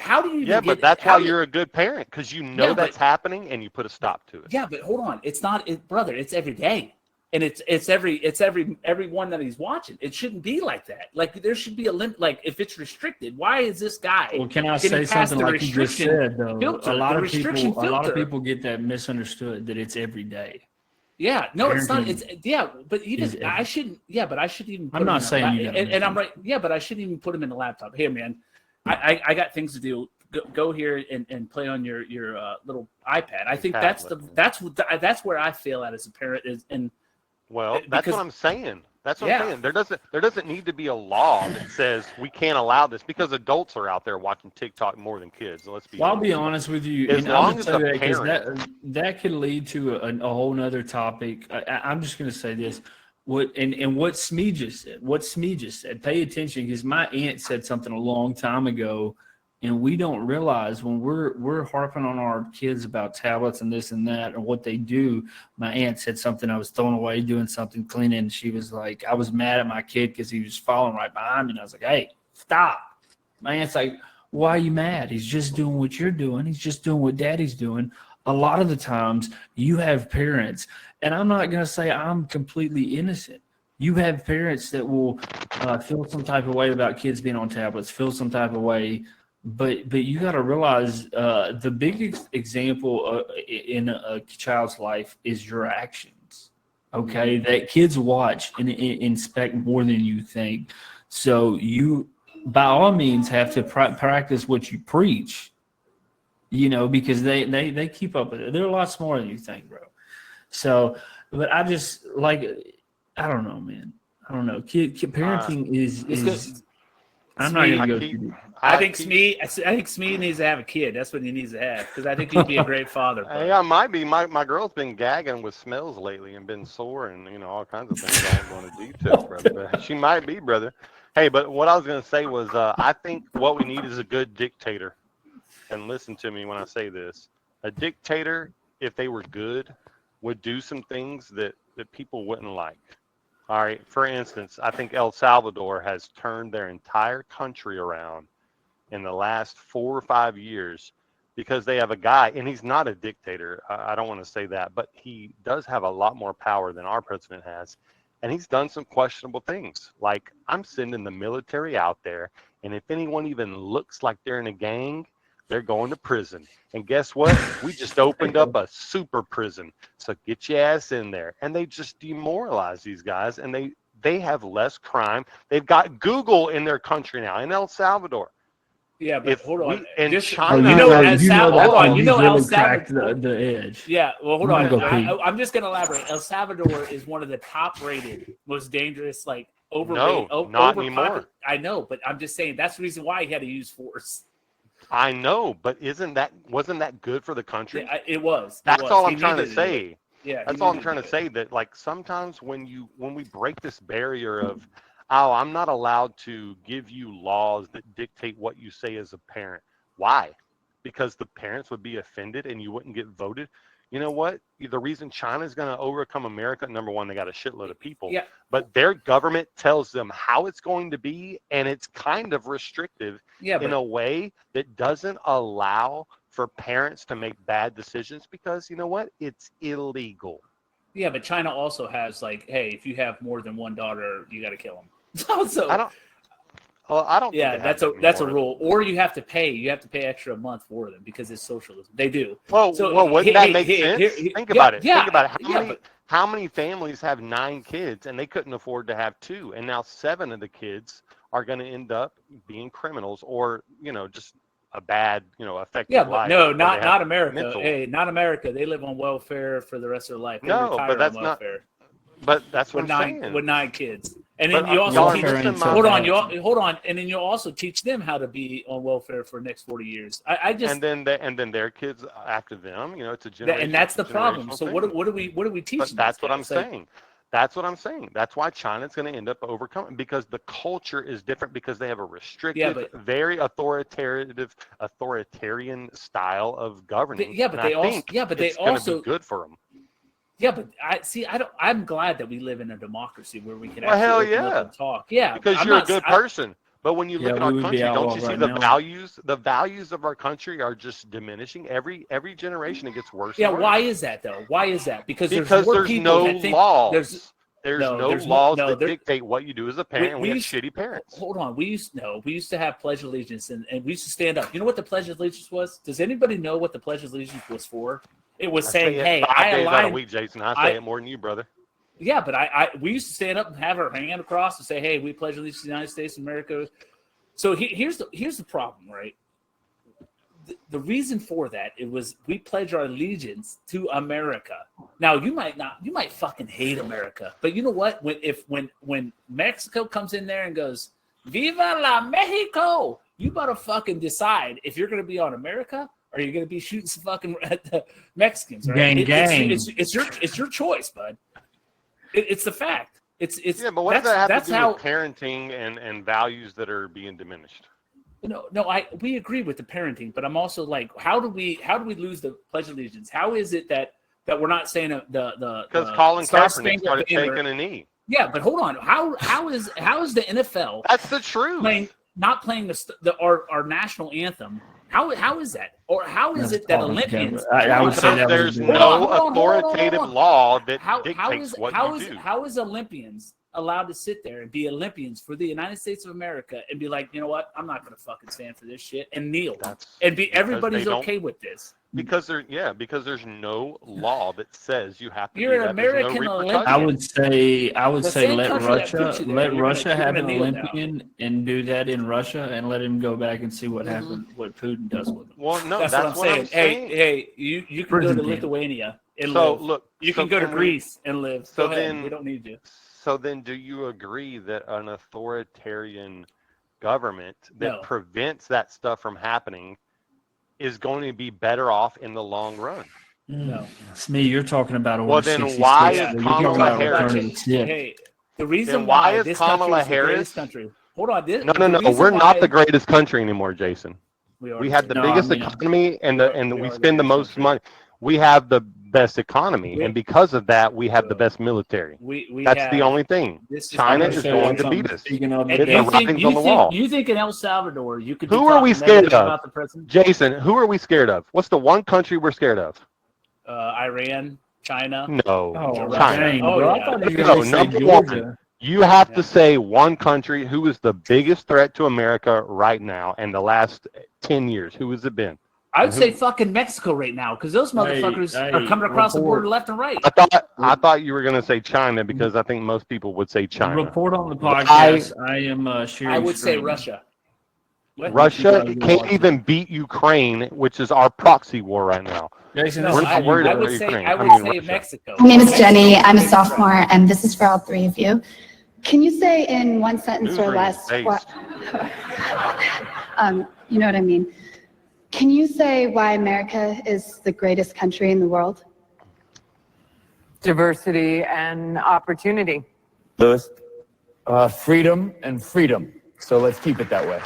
how do you? Yeah, but that's why you're a good parent, because you know that's happening and you put a stop to it. Yeah, but hold on, it's not, brother. It's every day. And it's every one that he's watching. It shouldn't be like that. Like, there should be a limit. Like, if it's restricted, why is this guy? Well, can I getting say past something the like you just restriction said though? filter, a lot the of restriction filter? people get that misunderstood, that it's every day. Yeah, no, it's not. Parenting It's but even I shouldn't. Yeah, but I shouldn't even. Put I'm him not in saying you gotta and I'm right. Yeah, but I shouldn't even put him in the laptop. Here, man, I got things to do. Go here and play on your little iPad. I think that's where I fail at as a parent is. And well, that's because- what I'm saying. That's what Yeah. I'm saying. There doesn't need to be a law that says we can't allow this, because adults are out there watching TikTok more than kids. So let's be. Well, I'll be honest with you. As and long I'm gonna as say the that 'cause parent- that could lead to a whole nother topic. I'm just going to say this. What Smee just said. Pay attention, because my aunt said something a long time ago, and we don't realize when we're harping on our kids about tablets and this and that and what they do. My aunt said something. I was throwing away doing something cleaning, and she was like, I was mad at my kid because he was following right behind me, and I was like, hey, stop. My aunt's like, why are you mad? He's just doing what you're doing. He's just doing what daddy's doing. A lot of the times you have parents, and I'm not going to say I'm completely innocent. You have parents that will feel some type of way about kids being on tablets, feel some type of way. But you got to realize the big example in a child's life is your actions. Okay, that kids watch and inspect more than you think. So you, by all means, have to practice what you preach. Because they keep up with it. They're a lot smarter than you think, bro. So, but I just I don't know, man. I don't know. Kid parenting is. I'm not gonna go through. I think Smee needs to have a kid. That's what he needs to have, because I think he'd be a great father. Yeah, might be. My girl's been gagging with smells lately and been sore and all kinds of things. I won't go into detail, brother. But she might be, brother. Hey, but what I was gonna say was, I think what we need is a good dictator. And listen to me when I say this. A dictator, if they were good, would do some things that people wouldn't like. All right. For instance, I think El Salvador has turned their entire country around in the last 4 or 5 years because they have a guy, and he's not a dictator. I don't want to say that, but he does have a lot more power than our president has. And he's done some questionable things. Like, I'm sending the military out there, and if anyone even looks like they're in a gang, they're going to prison. And guess what? We just opened up a super prison. So get your ass in there. And they just demoralize these guys, and they have less crime. They've got Google in their country now, in El Salvador. Yeah, but hold on. In El China, Salvador, the edge. Yeah, well, hold on. Go I'm just going to elaborate. El Salvador is one of the top-rated, most dangerous, not anymore. I know, but I'm just saying that's the reason why he had to use force. I know, but wasn't that good for the country? Yeah, it was. That's all I'm trying to say. Yeah, that's all I'm trying to say. That like sometimes when we break this barrier of, oh, I'm not allowed to give you laws that dictate what you say as a parent. Why? Because the parents would be offended and you wouldn't get voted. you know what? The reason China's going to overcome America, number one, they got a shitload of people, Yeah. but their government tells them how it's going to be, and it's kind of restrictive Yeah, in but a way that doesn't allow for parents to make bad decisions because, you know what? It's illegal. yeah, but China also has like, hey, if you have more than one daughter, you got to kill them. So I don't think yeah, they have that's a anymore. rule. Or you have to pay extra a month for them because it's socialism. They do. Well, So, wouldn't that make sense? Think about it. Yeah, Think about it. yeah, How many families have 9 kids and they couldn't afford to have 2, and now 7 of the kids are going to end up being criminals or, you know, just a bad, you know, effective yeah, but life. no, where they not have America. mental- Hey, not America. They live on welfare for the rest of their life. They No, retire but that's on not- welfare But that's what with I'm saying. 9 kids. And But then you y'all also are teach, missing my hold on, point. hold on, and then you also teach them how to be on welfare for the next 40 years. I just and then their kids after them, you know, it's a generation. and that's the problem. generational So thing. what do we teach But them? that's these what I'm guys? Like, saying. That's what I'm saying. That's why China's going to end up overcoming because the culture is different because they have a restrictive, very authoritarian style of governing. Yeah, but and they I also think yeah, but they it's gonna also be good for them. yeah, but I'm glad that we live in a democracy where we can Well, hell actually open yeah. up and talk. Yeah, Because I'm you're a not- good I- person. But when you look Yeah, at our we would be country, don't outlawed you see right the now. values? The values of our country are just diminishing. Every generation it gets worse. Yeah, and worse. why is that though? Why is that? Because Because there's more there's people no that think laws. there's There's no, no there's no- laws no, that there- dictate what you do as a parent. and we have used- shitty parents. Hold on, we used to have Pledge of Allegiance and we used to stand up. You know what the Pledge of Allegiance was? Does anybody know what the Pledge of Allegiance was for? It was I saying, say it "Hey, 5 I days out align." a week, Jason. I say I- it more than you, brother. Yeah, but we used to stand up and have our hand across and say, "Hey, we pledge allegiance to the United States of America." So here's the problem, right? The reason for that it was we pledge our allegiance to America. Now you might fucking hate America, but you know what? When Mexico comes in there and goes, "Viva la Mexico," you better fucking decide if you're going to be on America or you're going to be shooting some fucking at the Mexicans. Right? Gang. It's your choice, bud. It's the fact. It's Yeah, but what does that have that's to do how, with parenting and values that are being diminished? No, we agree with the parenting, but I'm also like, how do we lose the Pledge of Allegiance? How is it that we're not saying Because Colin Star Kaepernick Spangled started Banner? taking a knee. Yeah, but hold on. How is the NFL That's the truth. not playing our national anthem? How is that? Or how is it that Olympians? I would say Because that there's was no Hold on. authoritative law that how dictates is what how you is do. how is Olympians allowed to sit there and be Olympians for the United States of America and be like, you know what, I'm not going to fucking stand for this shit and kneel and be because everybody's they don't- okay with this. Because there's no law that says you have to. You're do an that. There's no American repercussions. I would The say same let country that put you there, let you're Russia gonna have an kneel down. Olympian and do that in Russia and let him go back and see what happened, what Putin does with him. Well, no, That's, what I'm saying. Hey, you can go Prison to camp. Lithuania and So live. look, You so can go to can we- Greece and live. so Go ahead. then- We don't need you. So then, do you agree that an authoritarian government that No. prevents that stuff from happening is going to be better off in the long run? No. It's me. You're talking about Well, Order then 66. why is You're talking Kamala about Harris- Return of the Sith. Hey, the reason Then why is this Kamala country is the Harris- greatest country. Hold on. No, we're not the greatest country anymore, Jason. We have the No, biggest I mean- economy and We we are the spend the biggest most country. money. We have the best economy, We- and because of that, we have the So, best military. We That's have, the only thing. this is- China I'm is gonna going say to beat us. Speaking of And It's the the you dead, writings on the wall. you think in El Salvador you could? Who be are we talking scared negative of? about the president? Jason, who are we scared of? What's the one country we're scared of? Iran, China. No, oh, China. dang, Oh, bro. yeah. I thought you were No, going to say number Georgia. You have Yeah. to say one country who is the biggest threat to America right now and the last 10 years. Who has it been? I would say fucking Mexico right now because those motherfuckers are coming across the border left and right. I thought you were going to say China because I think most people would say China. Report on the podcast. I am sharing. I would say screen. Russia. What? Russia can't even beat Ukraine, which is our proxy war right now. Jason, No, this We're is not you, worried I bro. about would say Ukraine. I would I mean, say Russia. Mexico. My name is Jenny. Mexico I'm a is the biggest sophomore, and this is for all three of you. Can you say in one sentence or Newsroom less based. what? You know what I mean. Can you say why America is the greatest country in the world? Diversity and opportunity. Lewis? Freedom and freedom. So let's keep it that way.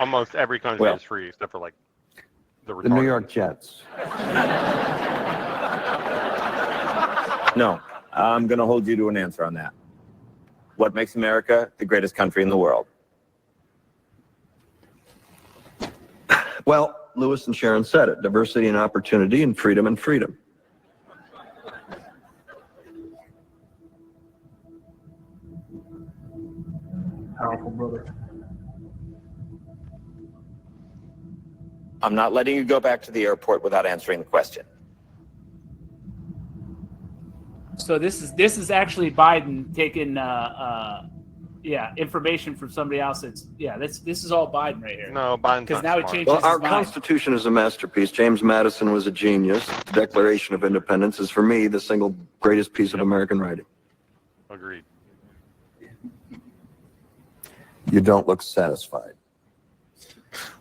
Almost every country Well- is free except for like the The New retarded. York Jets. No, I'm going to hold you to an answer on that. What makes America the greatest country in the world? Well, Lewis and Sharon said it. Diversity and opportunity and freedom and freedom. Powerful, brother. I'm not letting you go back to the airport without answering the question. So this is actually Biden taking information from somebody else. This is all Biden right here. No, Biden's Because not now he smart. changes Well, his our mind. Constitution is a masterpiece. James Madison was a genius. The Declaration of Independence is, for me, the single greatest piece of American writing. Agreed. You don't look satisfied.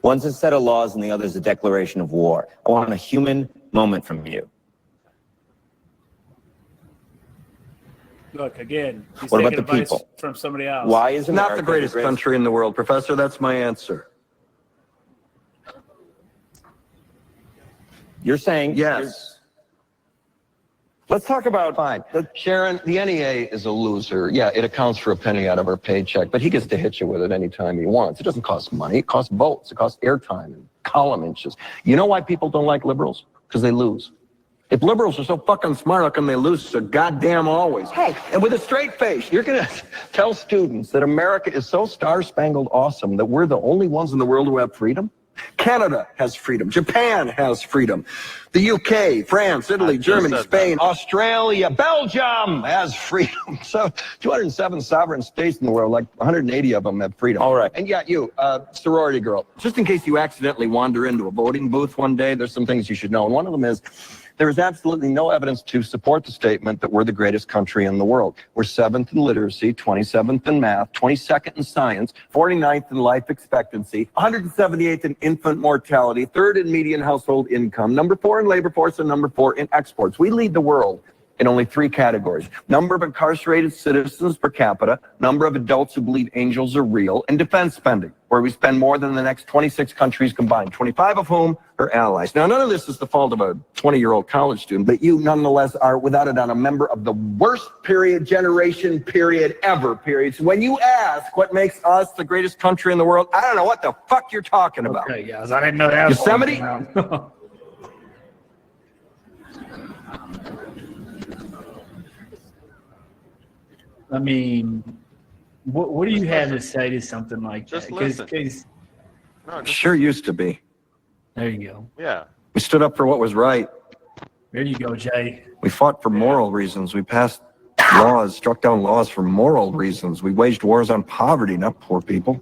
One's a set of laws and the other's a declaration of war. I want a human moment from you. Look, again, he's What about taking the advice people? from somebody else. Why is It's not America the greatest country in the world, Professor. That's my answer. You're saying Yes. Let's talk about Fine. Sharon, the NEA is a loser. Yeah, it accounts for a penny out of our paycheck, but he gets to hit you with it anytime he wants. It doesn't cost money. It costs votes. It costs airtime and column inches. You know why people don't like liberals? Because they lose. If liberals are so fucking smart, how come they lose so goddamn always? Hey, and with a straight face, you're going to tell students that America is so star-spangled awesome that we're the only ones in the world who have freedom? Canada has freedom. Japan has freedom. The UK, France, Italy, Germany, Spain, Australia, Belgium has freedom. So 207 sovereign states in the world, like 180 of them have freedom. All right. And yeah, you, sorority girl, just in case you accidentally wander into a voting booth one day, there's some things you should know. And one of them is, there is absolutely no evidence to support the statement that we're the greatest country in the world. We're 7th in literacy, 27th in math, 22nd in science, 49th in life expectancy, 178th in infant mortality, 3rd in median household income, number 4 in labor force, and number 4 in exports. We lead the world in only 3 categories: number of incarcerated citizens per capita, number of adults who believe angels are real, and defense spending, where we spend more than the next 26 countries combined, 25 of whom are allies. Now, none of this is the fault of a 20-year-old college student, but you nonetheless are, without a doubt, a member of the worst generation ever. So when you ask what makes us the greatest country in the world, I don't know what the fuck you're talking about. Okay, guys, I didn't know that. was Yosemite? going on. I mean, what do you have to say to something like Just that? listen. 'Cause- No, just, Sure used to be. there you go. yeah. We stood up for what was right. There you go, Jay. We fought for moral reasons. We passed laws, struck down laws for moral reasons. We waged wars on poverty, not poor people.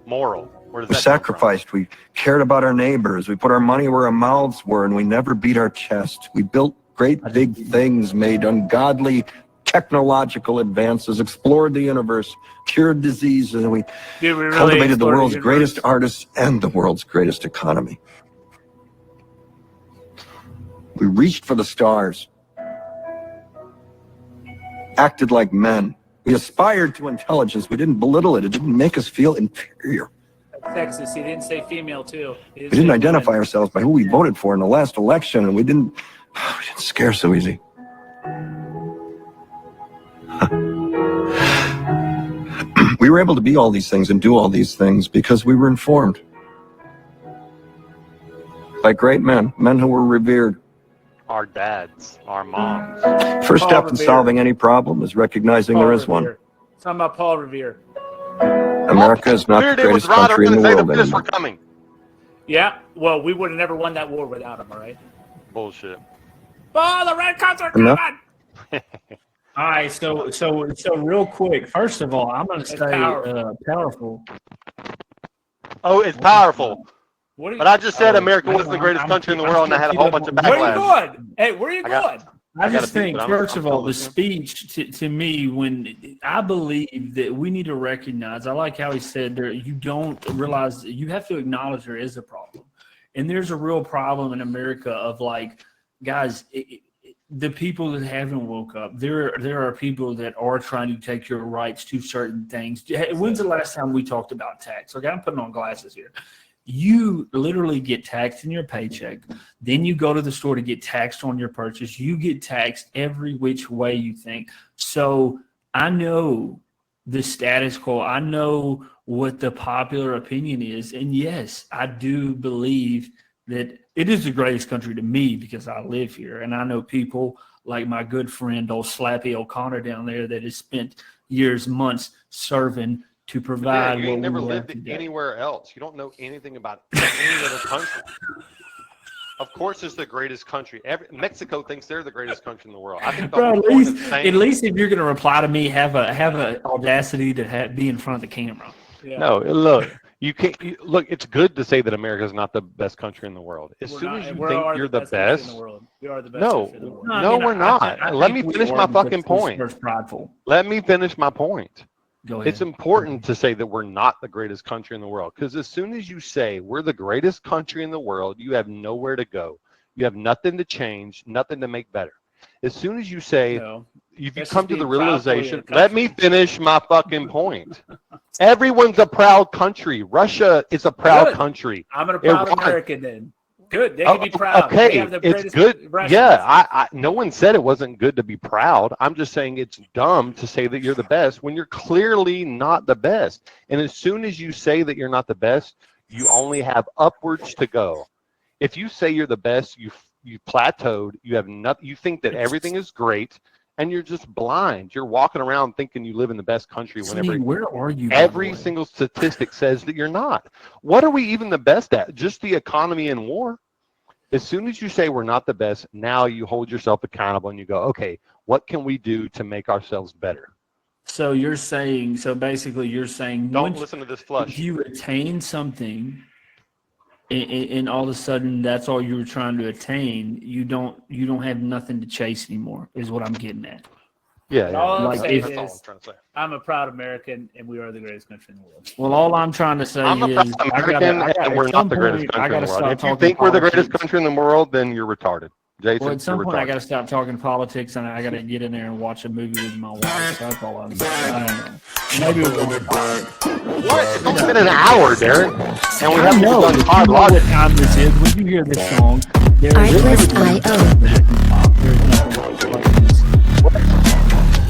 Moral. Where does We that come from? sacrificed. We cared about our neighbors. We put our money where our mouths were, and we never beat our chest. We built great big things, made ungodly technological advances, explored the universe, cured diseases, and we Dude, we really cultivated the explored world's universe. greatest artists and the world's greatest economy. We reached for the stars, acted like men. We aspired to intelligence. We didn't belittle it. It didn't make us feel inferior. Texas, he didn't say female too. He We didn't say identify women. ourselves by who we voted for in the last election, and we didn't scare so easy. We were able to be all these things and do all these things because we were informed by great men who were revered. Our dads, our moms. First Paul step in Revere. solving any problem is recognizing Paul there is one. Revere. Talking about Paul Revere. America is not the Beardy was greatest right country up in the and say the world British were anymore. coming. Yeah, well, we would have never won that war without him, all right? Bullshit. Oh, the Redcoats are Enough. coming! All right, so real quick. First of all, I'm going to It's say powerful. powerful. Oh, it's powerful. What are you, But I just said Oh, America I wasn't the know, greatest I'm- country in the I'm world, and I had a still whole bunch of keeping up where are you backlash. going? Hey, where are you I got- going? I gotta just beat, think, but I'm first of still all, the listening. speech to me, when I believe that we need to recognize, I like how he said there, you don't realize, you have to acknowledge there is a problem. And there's a real problem in America of like, guys, the people that haven't woke up, there are people that are trying to take your rights to certain things. When's the last time we talked about tax? Okay, I'm putting on glasses here. You literally get taxed in your paycheck. Then you go to the store to get taxed on your purchase. You get taxed every which way you think. So I know the status quo. I know what the popular opinion is. And yes, I do believe that it is the greatest country to me because I live here. And I know people like my good friend, old Slappy O'Connor down there that has spent years, months serving to provide. You ain't what never we have lived today. anywhere else. You don't know anything about any other country. Of course, it's the greatest country. Mexico thinks they're the greatest country in the world. I think the Bro, whole at point of least, saying- at least if you're going to reply to me, have a audacity to be in front of the camera. Yeah. No, look, you can't. Look, it's good to say that America is not the best country in the world. As We're soon not- as you we think are you're the country in best, the world. We are the best no, country in the world. no, we're not. Let me finish my fucking point. First prideful. Let me finish my point. Go ahead. It's important to say that we're not the greatest country in the world because as soon as you say we're the greatest country in the world, you have nowhere to go. You have nothing to change, nothing to make better. As soon as you say, No. if you That's come just to the being proud for your realization, let me country. finish my fucking point. Everyone's a proud country. Russia is a proud Good. country. I'm a proud Iran- American then. Good. They can be proud. They Okay, have the it's greatest good. Russians. Yeah, I no one said it wasn't good to be proud. I'm just saying it's dumb to say that you're the best when you're clearly not the best. And as soon as you say that you're not the best, you only have upwards to go. If you say you're the best, you plateaued. You have nothing. You think that everything is great, and you're just blind. You're walking around thinking you live in the best country whenever Steve, where are you? by the every way? single statistic says that you're not. What are we even the best at? Just the economy and war. As soon as you say we're not the best, now you hold yourself accountable and you go, okay, what can we do to make ourselves better? So you're saying, so basically you're saying, Don't once listen to this flush. if you attain something, and all of a sudden that's all you were trying to attain, you don't have nothing to chase anymore. Is what I'm getting at. Yeah, All I'm Like, saying that's all I'm is, trying to say. I'm a proud American, and we are the greatest country in the world. Well, all I'm trying to say I'm a is, proud American, and we're not the greatest country in the world. If you think we're the greatest country in the world, then you're retarded. Jason, Well, at some you're point, I retarded. got to stop talking politics, and I got to get in there and watch a movie with my wife. So that's all I'm saying. I don't know. Maybe we'll go What? It's only been an hour, Derek, and we I haven't know. even You done hard know logic. what time this is. When you hear this song, there is Artlist.io. There's nothing like this.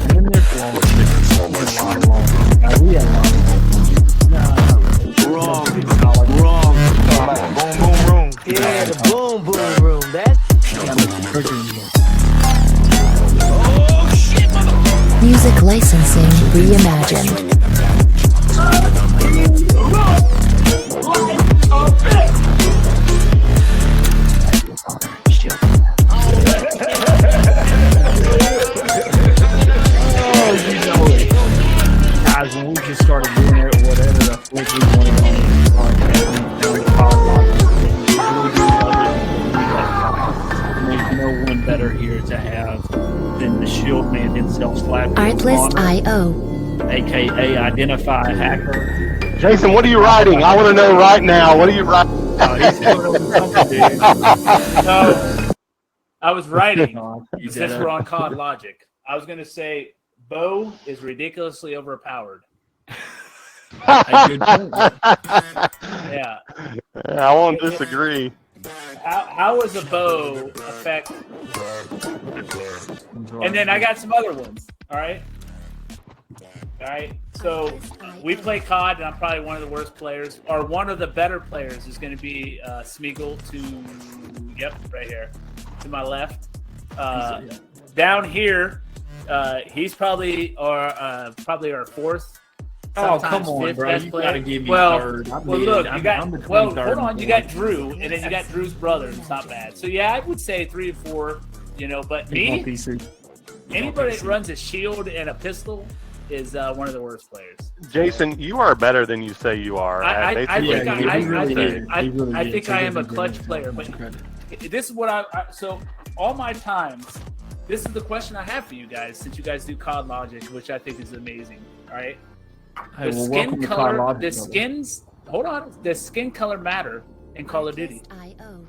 And then there's long. We have Wrong. Boom, boom, room. Yeah, the boom, boom room. That's Music licensing reimagined. guys, when we just started doing it, whatever the flick we wanted on this podcast, there's no one better here to have than the shield man himself, Slappy Artlist.io. aka Identify Hacker. Jason, what are you writing? I want to know right now. What are you writing? He's doing it with something, dude. So, I was writing. You Since did we're it. on COD logic, I was going to say Bo is ridiculously overpowered. A good point. Yeah. I won't disagree. How does a bow affect? And then I got some other ones. All right. All right. So we play COD, and I'm probably one of the worst players, or one of the better players is going to be Smeagol right here, to my left. Down here, he's probably our fourth. Oh, sometimes come on, fifth bro. best You player. gotta give me well, third. I'm well, mid. look, I'm you got between well. third Hold and on, you got fourth. Drew, and then you got Drew's brother. It's not bad. So yeah, I would say 3 and 4. You know, but He's on me, PC. anybody that runs a shield and a pistol is one of the worst players. Jason, you are better than you say you are. I at think basically Yeah, I he really think is. I He really is. think He I am a does clutch great. player. But Credit. this is what I so all my times. This is the question I have for you guys, since you guys do COD Logic, which I think is amazing. All right, Hey, the well, skin welcome to COD color, Logic, the brother. skins. Hold on, the skin color matter in Call of Duty. Artlist.io.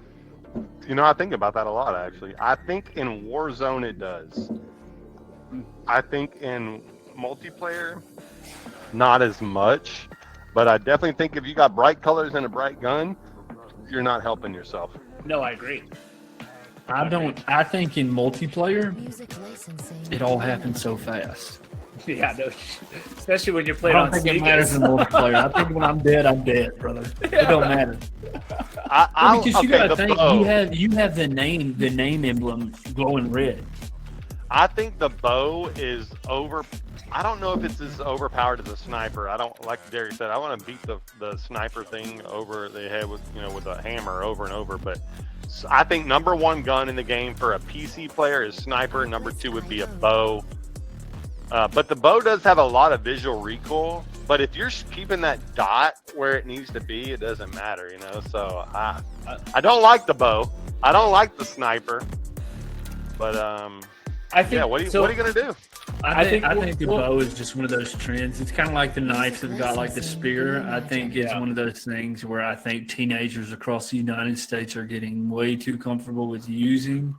You know, I think about that a lot, actually. I think in Warzone it does. I think in multiplayer, not as much. But I definitely think if you got bright colors and a bright gun, you're not helping yourself. No, I agree. I think in multiplayer, Music licensing. it all happens so fast. Yeah, no, especially when you're I playing don't on think it sneakers. matters in multiplayer. I think when I'm dead, brother. It don't matter. Because you gotta think you have the name emblem glowing red. I think the bow is over. I don't know if it's as overpowered as a sniper. I don't, like Derek said, I want to beat the sniper thing over the head with a hammer over and over. But I think number one gun in the game for a PC player is sniper. Number two would be a bow. But the bow does have a lot of visual recoil. But if you're keeping that dot where it needs to be, it doesn't matter, So I don't like the bow. I don't like the sniper. But I think. yeah, what are you gonna do? I think the bow is just one of those trends. It's kind of like the knives have got like the spear. I think it's one of those things where I think teenagers across the United States are getting way too comfortable with using.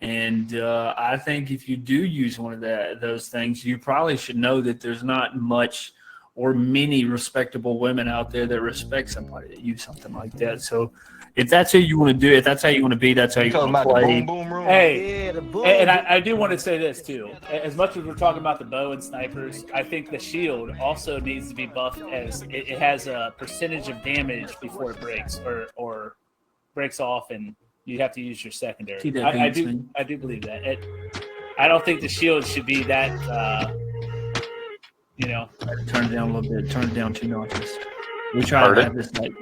And I think if you do use one of those things, you probably should know that there's not much or many respectable women out there that respect somebody that use something like that. So if that's who you want to do, if that's how you want to be, that's how you want to play. Hey, and I do want to say this too. As much as we're talking about the bow and snipers, I think the shield also needs to be buffed as it has a percentage of damage before it breaks or breaks off, and you have to use your secondary. I do believe that. I don't think the shield should be that. Turn it down a little bit. Turn it down 2 notches. We try to have this like.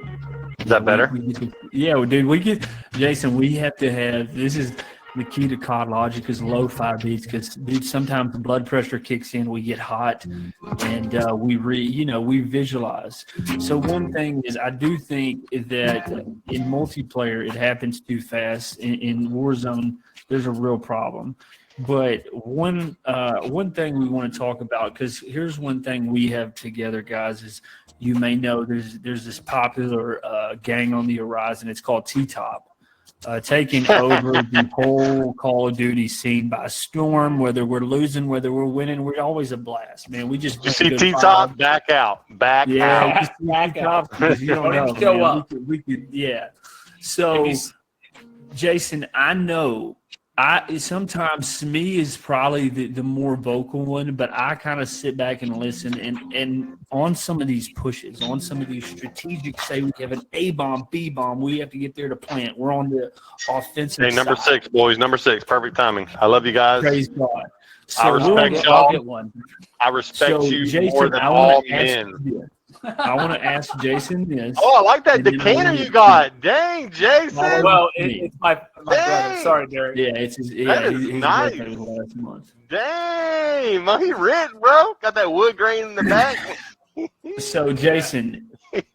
Is that better? Dude, Jason, we have to have, this is the key to COD Logic is low 5 beats because, dude, sometimes the blood pressure kicks in, we get hot, and we visualize. So one thing is I do think that in multiplayer, it happens too fast. In Warzone, there's a real problem. But one thing we want to talk about, because here's one thing we have together, guys, is you may know there's this popular gang on the horizon. It's called T-Top, taking over the whole Call of Duty scene by storm. Whether we're losing, whether we're winning, we're always a blast, man. We just you see T-Top back out. Back out. You don't know, show man. up. We could, yeah. So, Jason, I know. Sometimes Smee is probably the more vocal one, but I kind of sit back and listen. And on some of these pushes, on some of these strategic, say we have an A bomb, B bomb, we have to get there to plant. We're on the offensive. Hey, number side. 6, boys. Number 6. Perfect timing. I love you guys. Praise God. So I respect y'all. Get one. I respect you Jason, more than all men. I want to ask Jason this. Oh, I like that decanter you got. Dang, Jason. Well, it's my brother. Sorry, Derek. Yeah, it's his. Yeah, is his nice. birthday was last month. Dang, money rich, bro. Got that wood grain in the back. So, Jason, if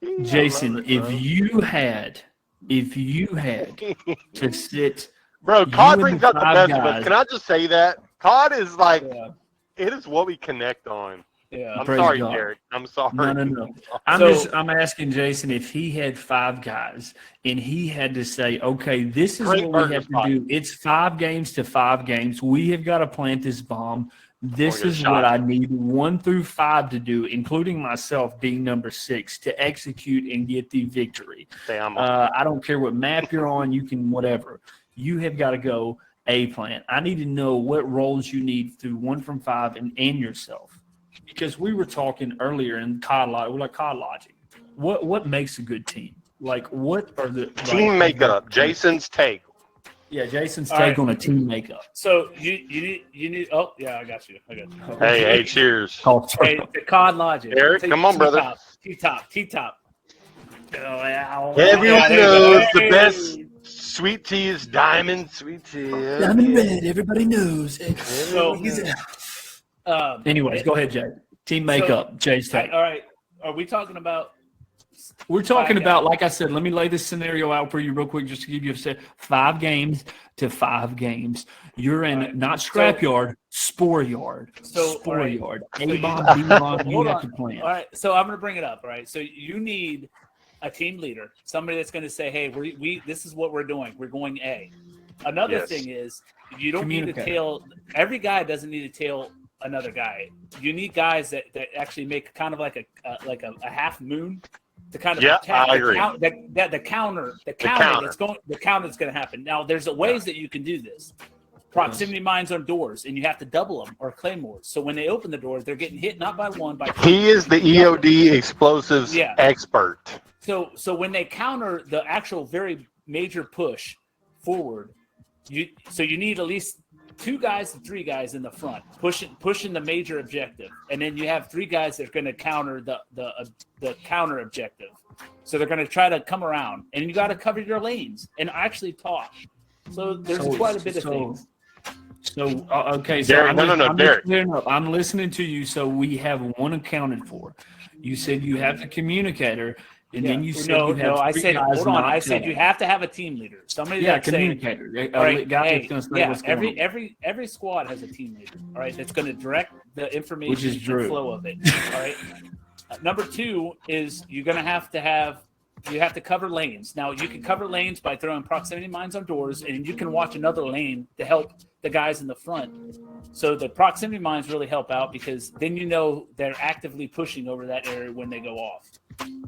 you had to sit, bro, COD you brings and out the five best of guys- us. Can I just say that? COD is like, it is what we connect on. Yeah. I'm Praise sorry, God. Derek. I'm sorry. No. I'm asking Jason if he had 5 guys and he had to say, okay, this is Great what we burger have to spot. do. It's 5 games to 5 games. We have got to plant this bomb. This Or get is shot. what I need 1 through 5 to do, including myself being number 6, to execute and get the victory. I don't care what map you're on. You can whatever. You have got to go A plant. I need to know what roles you need through 1 from 5 and yourself. Because we were talking earlier in COD Logic. What makes a good team? Like, what are the team makeup? Jason's take. Yeah, Jason's All take right. on a team makeup. So you need. Oh yeah, I got you. Hey, cheers. Hey, the COD Logic. Eric, come on, brother. T-top. Everyone knows the best sweet tea is Diamond Sweet Tea. Diamond Red, everybody knows. So, anyways, go ahead, Jay. Team makeup, Jay's take. All right. Are we talking about? We're talking about, like I said, let me lay this scenario out for you real quick just to give you a set. 5 games to 5 games. You're in not scrapyard, spore yard. Spore yard. A-bomb, B-bomb, you have to plan. All right. So I'm going to bring it up. All right. So you need a team leader, somebody that's going to say, hey, we this is what we're doing. We're going A. Another thing is you don't need to tail. Every guy doesn't need to tail another guy. You need guys that actually make kind of like a half moon to kind of attack I agree. the counter that's going to happen. Now, there's ways that you can do this. Proximity mines on doors, and you have to double them or claymores. So when they open the doors, they're getting hit not by one, by two. He is the EOD explosives expert. So when they counter the actual very major push forward, you need at least 2 guys to 3 guys in the front pushing the major objective, and then you have 3 guys that are going to counter the counter objective. So they're going to try to come around, and you got to cover your lanes and actually talk. So there's quite a bit of things. So okay, so Derek, I'm listening to you. So we have one accounted for. You said you have the communicator, and then you said you have. I said hold on. I said you have to have a team leader. Somebody that's communicator. Every squad has a team leader. All right, that's going to direct the information, which is Drew. Flow of it. All right. Number 2 is you're going to have to cover lanes. Now, you can cover lanes by throwing proximity mines on doors, and you can watch another lane to help the guys in the front. So the proximity mines really help out because then you know they're actively pushing over that area when they go off.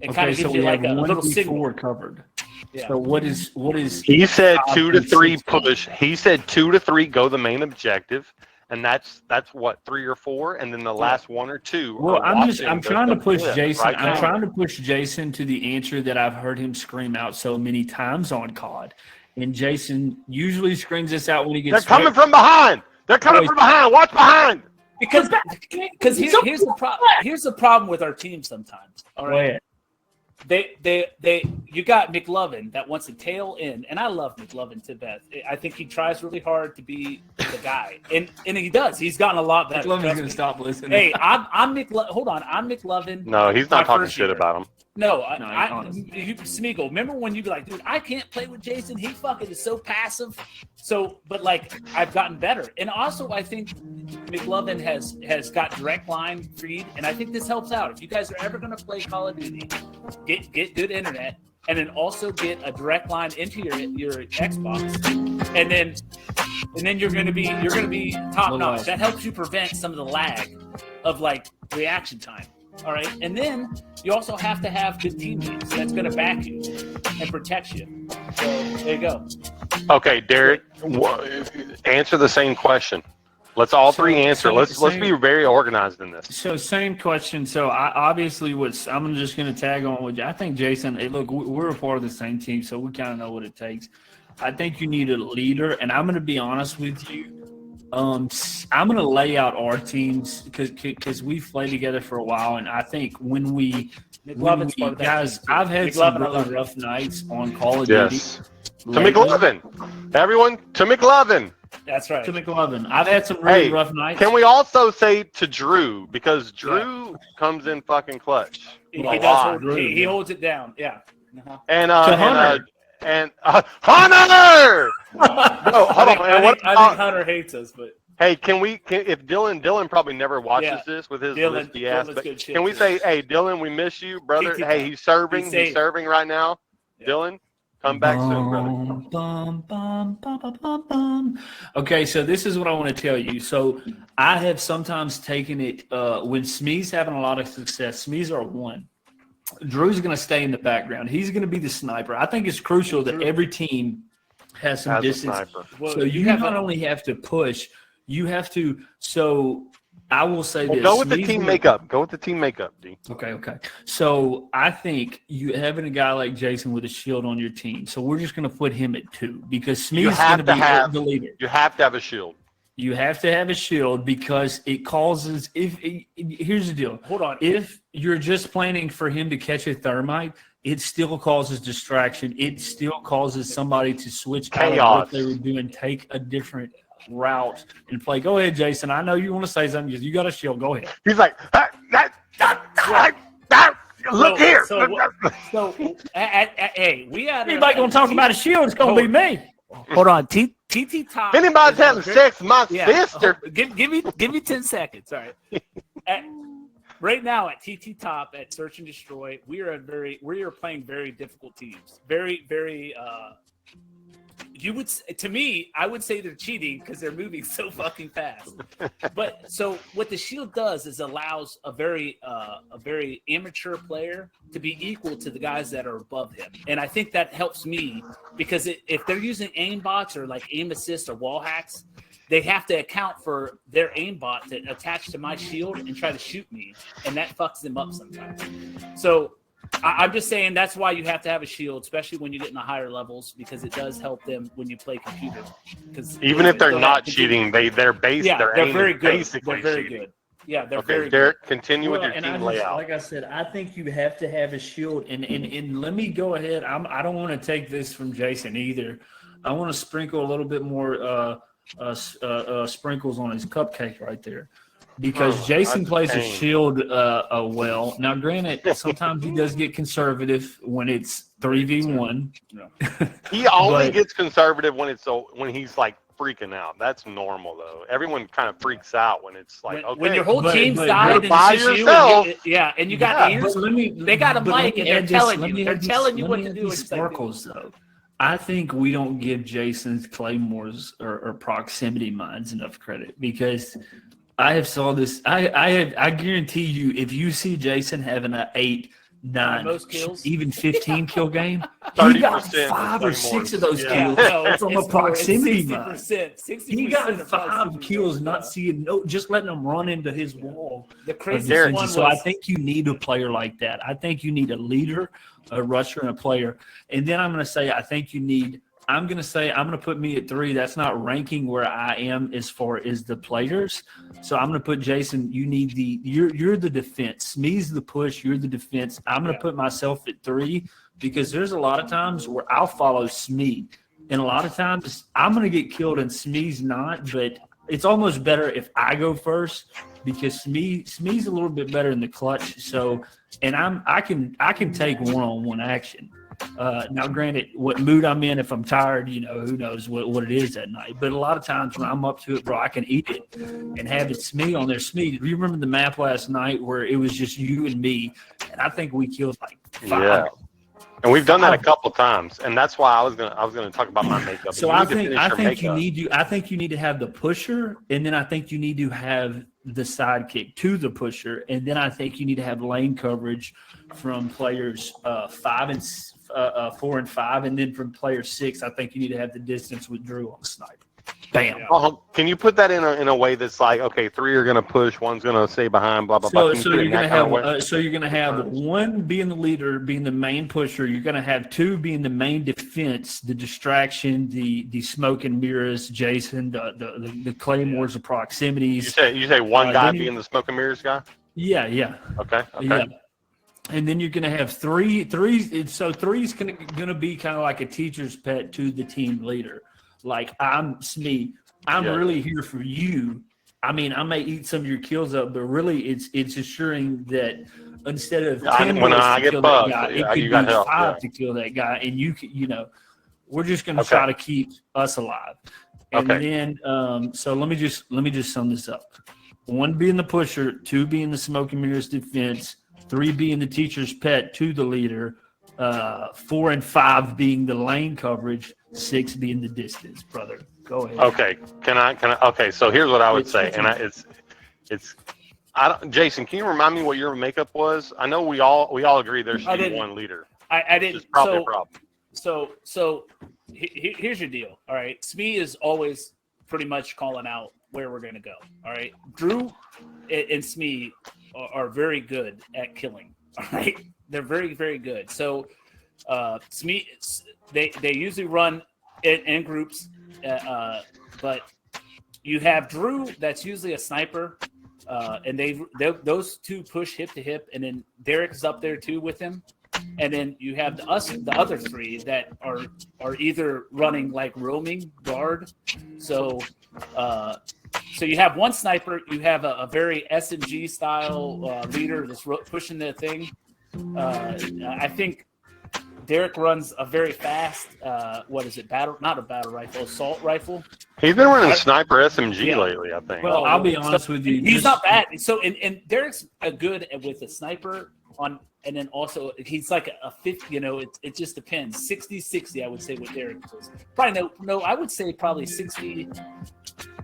It kind of gives you like a little signal. Covered. Yeah. So what is? He said 2 to 3 push. He said 2 to 3 go the main objective. And that's what 3 or 4, and then the last 1 or 2. Well, I'm trying to push Jason. Right, I'm trying to push Jason to the answer that I've heard him scream out so many times on COD. And Jason usually screams this out when he gets. They're coming from behind. They're coming from behind. Watch behind. Because here's the problem with our team sometimes. All right. You got McLovin that wants to tail in, and I love McLovin to death. I think he tries really hard to be the guy, and he does. He's gotten a lot better. McLovin's gonna stop listening. Hey, I'm McLovin. Hold on, I'm McLovin. No, he's not talking shit about him. No, Smeagol, remember when you'd be like, dude, I can't play with Jason. He fucking is so passive. So, but like, I've gotten better. And also, I think McLovin has got direct line feed, and I think this helps out. If you guys are ever going to play Call of Duty, get good internet, and then also get a direct line into your Xbox, and then you're going to be top notch. That helps you prevent some of the lag of like reaction time. All right, and then you also have to have good teammates that's going to back you and protect you. So there you go. Okay, Derek, answer the same question. Let's all three answer. Let's be very organized in this. So same question. So I obviously I'm just going to tag on with you. I think Jason. Hey, look, we're a part of the same team, so we kind of know what it takes. I think you need a leader, and I'm going to be honest with you. I'm going to lay out our teams because we've played together for a while, and I think guys, I've had some really rough nights on Call of Duty. Yes. To McLovin. Everyone, to McLovin. That's right. To McLovin. I've had some really rough nights. Can we also say to Drew, because Drew comes in fucking clutch. He holds it down. Yeah. Uh-huh. And Hunter. No, hold on. I think Hunter hates us, but hey, if Dylan probably never watches this with his listy ass, but can we say, hey, Dylan, we miss you, brother. Hey, he's serving right now. Yeah. Dylan, come back soon, brother. Okay, so this is what I want to tell you. So I have sometimes taken it when Smee's having a lot of success. Smee's are 1. Drew's going to stay in the background. He's going to be the sniper. I think it's crucial that every team has some distance. So you not only have to push, you have to. So I will say this. Go with the team makeup. Go with the team makeup, D. Okay. So I think you having a guy like Jason with a shield on your team. So we're just going to put him at 2 because Smee's going to be the leader. You have to have a shield. You have to have a shield because it causes. Here's the deal. Hold on. If you're just planning for him to catch a thermite, it still causes distraction. It still causes somebody to switch out of what they were doing, take a different route, and play. Go ahead, Jason. I know you want to say something. You got a shield. Go ahead. He's like, look here. Hey, we had. Anybody gonna talk about a shield? It's gonna be me. Hold on, TT Top. Anybody's having sex with my sister. Give me 10 seconds. All right. Right now at TT Top at Search and Destroy, we are playing very difficult teams. Very, very. you would, to me, I would say they're cheating because they're moving so fucking fast. But so what the shield does is allows a very amateur player to be equal to the guys that are above him, and I think that helps me because if they're using aim bots or like aim assist or wall hacks, they have to account for their aimbot to attach to my shield and try to shoot me, and that fucks them up sometimes. So I'm just saying that's why you have to have a shield, especially when you get in the higher levels, because it does help them when you play computer. Because even if they're not cheating, they're very good. Basically they're very cheating. good. Yeah, they're Okay, very Derek, good. continue with your team layout. Like I said, I think you have to have a shield, and let me go ahead. I don't want to take this from Jason either. I want to sprinkle a little bit more sprinkles on his cupcake right there, because Jason plays a shield well. Now, granted, sometimes he does get conservative when it's 3v1. He only gets conservative when he's like freaking out. That's normal though. Everyone kind of freaks out when it's like when your whole team's died you're and by it's just yourself. and you got ears. They got a mic and they're telling you what to do. Sparkles though. I think we don't give Jason's claymores or proximity mines enough credit, because I have saw this. I guarantee you, if you see Jason having an 8, 9, most kills, even 15 kill game, he got 5 or 6 of those kills from a proximity mine. He got 5 kills, not seeing just letting them run into his wall. The craziest one so I think you need a player like that. I think you need a leader, a rusher, and a player. And then I'm going to say I think you need. I'm going to put me at 3. That's not ranking where I am as far as the players. So I'm going to put Jason. You need you're the defense. Smee's the push. You're the defense. I'm going to put myself at 3, because there's a lot of times where I'll follow Smee, and a lot of times I'm going to get killed and Smee's not. But it's almost better if I go first, because Smee's a little bit better in the clutch. So, and I can take one-on-one action. Now, granted, what mood I'm in, if I'm tired, who knows what it is that night. But a lot of times when I'm up to it, bro, I can eat it and have it Smee on there. Smee, do you remember the map last night where it was just you and me? And I think we killed like 5. Yeah. And we've done that a couple of times, and that's why I was gonna talk about my makeup. So I think you need to have the pusher, and then I think you need to have the sidekick to the pusher, and then I think you need to have lane coverage from players 4 and 5, and then from player 6, I think you need to have the distance with Drew on the sniper. Bam. Can you put that in a way that's like, okay, 3 are gonna push, 1's gonna stay behind, blah blah blah. So you're gonna have 1 being the leader, being the main pusher. You're gonna have 2 being the main defense, the distraction, the smoke and mirrors, Jason, the claymores of proximity. You say 1 guy being the smoke and mirrors guy? Yeah. Okay. Yeah. And then you're going to have 3. So 3's going to be kind of like a teacher's pet to the team leader. Like, I'm Smee. I'm really here for you. I mean, I may eat some of your kills up, but really it's ensuring that instead of 10 when I to get kill bugged, that guy, it could be 5 to kill that guy. And we're just going to try to keep us alive. And then, so let me just sum this up. 1 being the pusher, 2 being the smoke and mirrors defense, 3 being the teacher's pet to the leader, 4 and 5 being the lane coverage, 6 being the distance, brother. Go ahead. Okay. Can I? Okay. So here's what I would say, Jason, can you remind me what your makeup was? I know we all agree there should be 1 leader. I didn't. It's probably a problem. So here's your deal. All right. Smee is always pretty much calling out where we're going to go. All right. Drew and Smee are very good at killing. All right. They're very, very good. So Smee, they usually run in groups, but you have Drew that's usually a sniper, and those 2 push hip to hip, and then Derek's up there too with him. And then you have the other 3 that are either running like roaming guard. So you have 1 sniper, you have a very SMG style leader that's pushing the thing. I think Derek runs a very fast, not a battle rifle, assault rifle. He's been running sniper SMG lately, I think. Well, I'll be honest with you. He's not bad. So, and Derek's good with a sniper and then also he's like a 50, it just depends. 60-60, I would say with Derek. Probably no, I would say probably 60,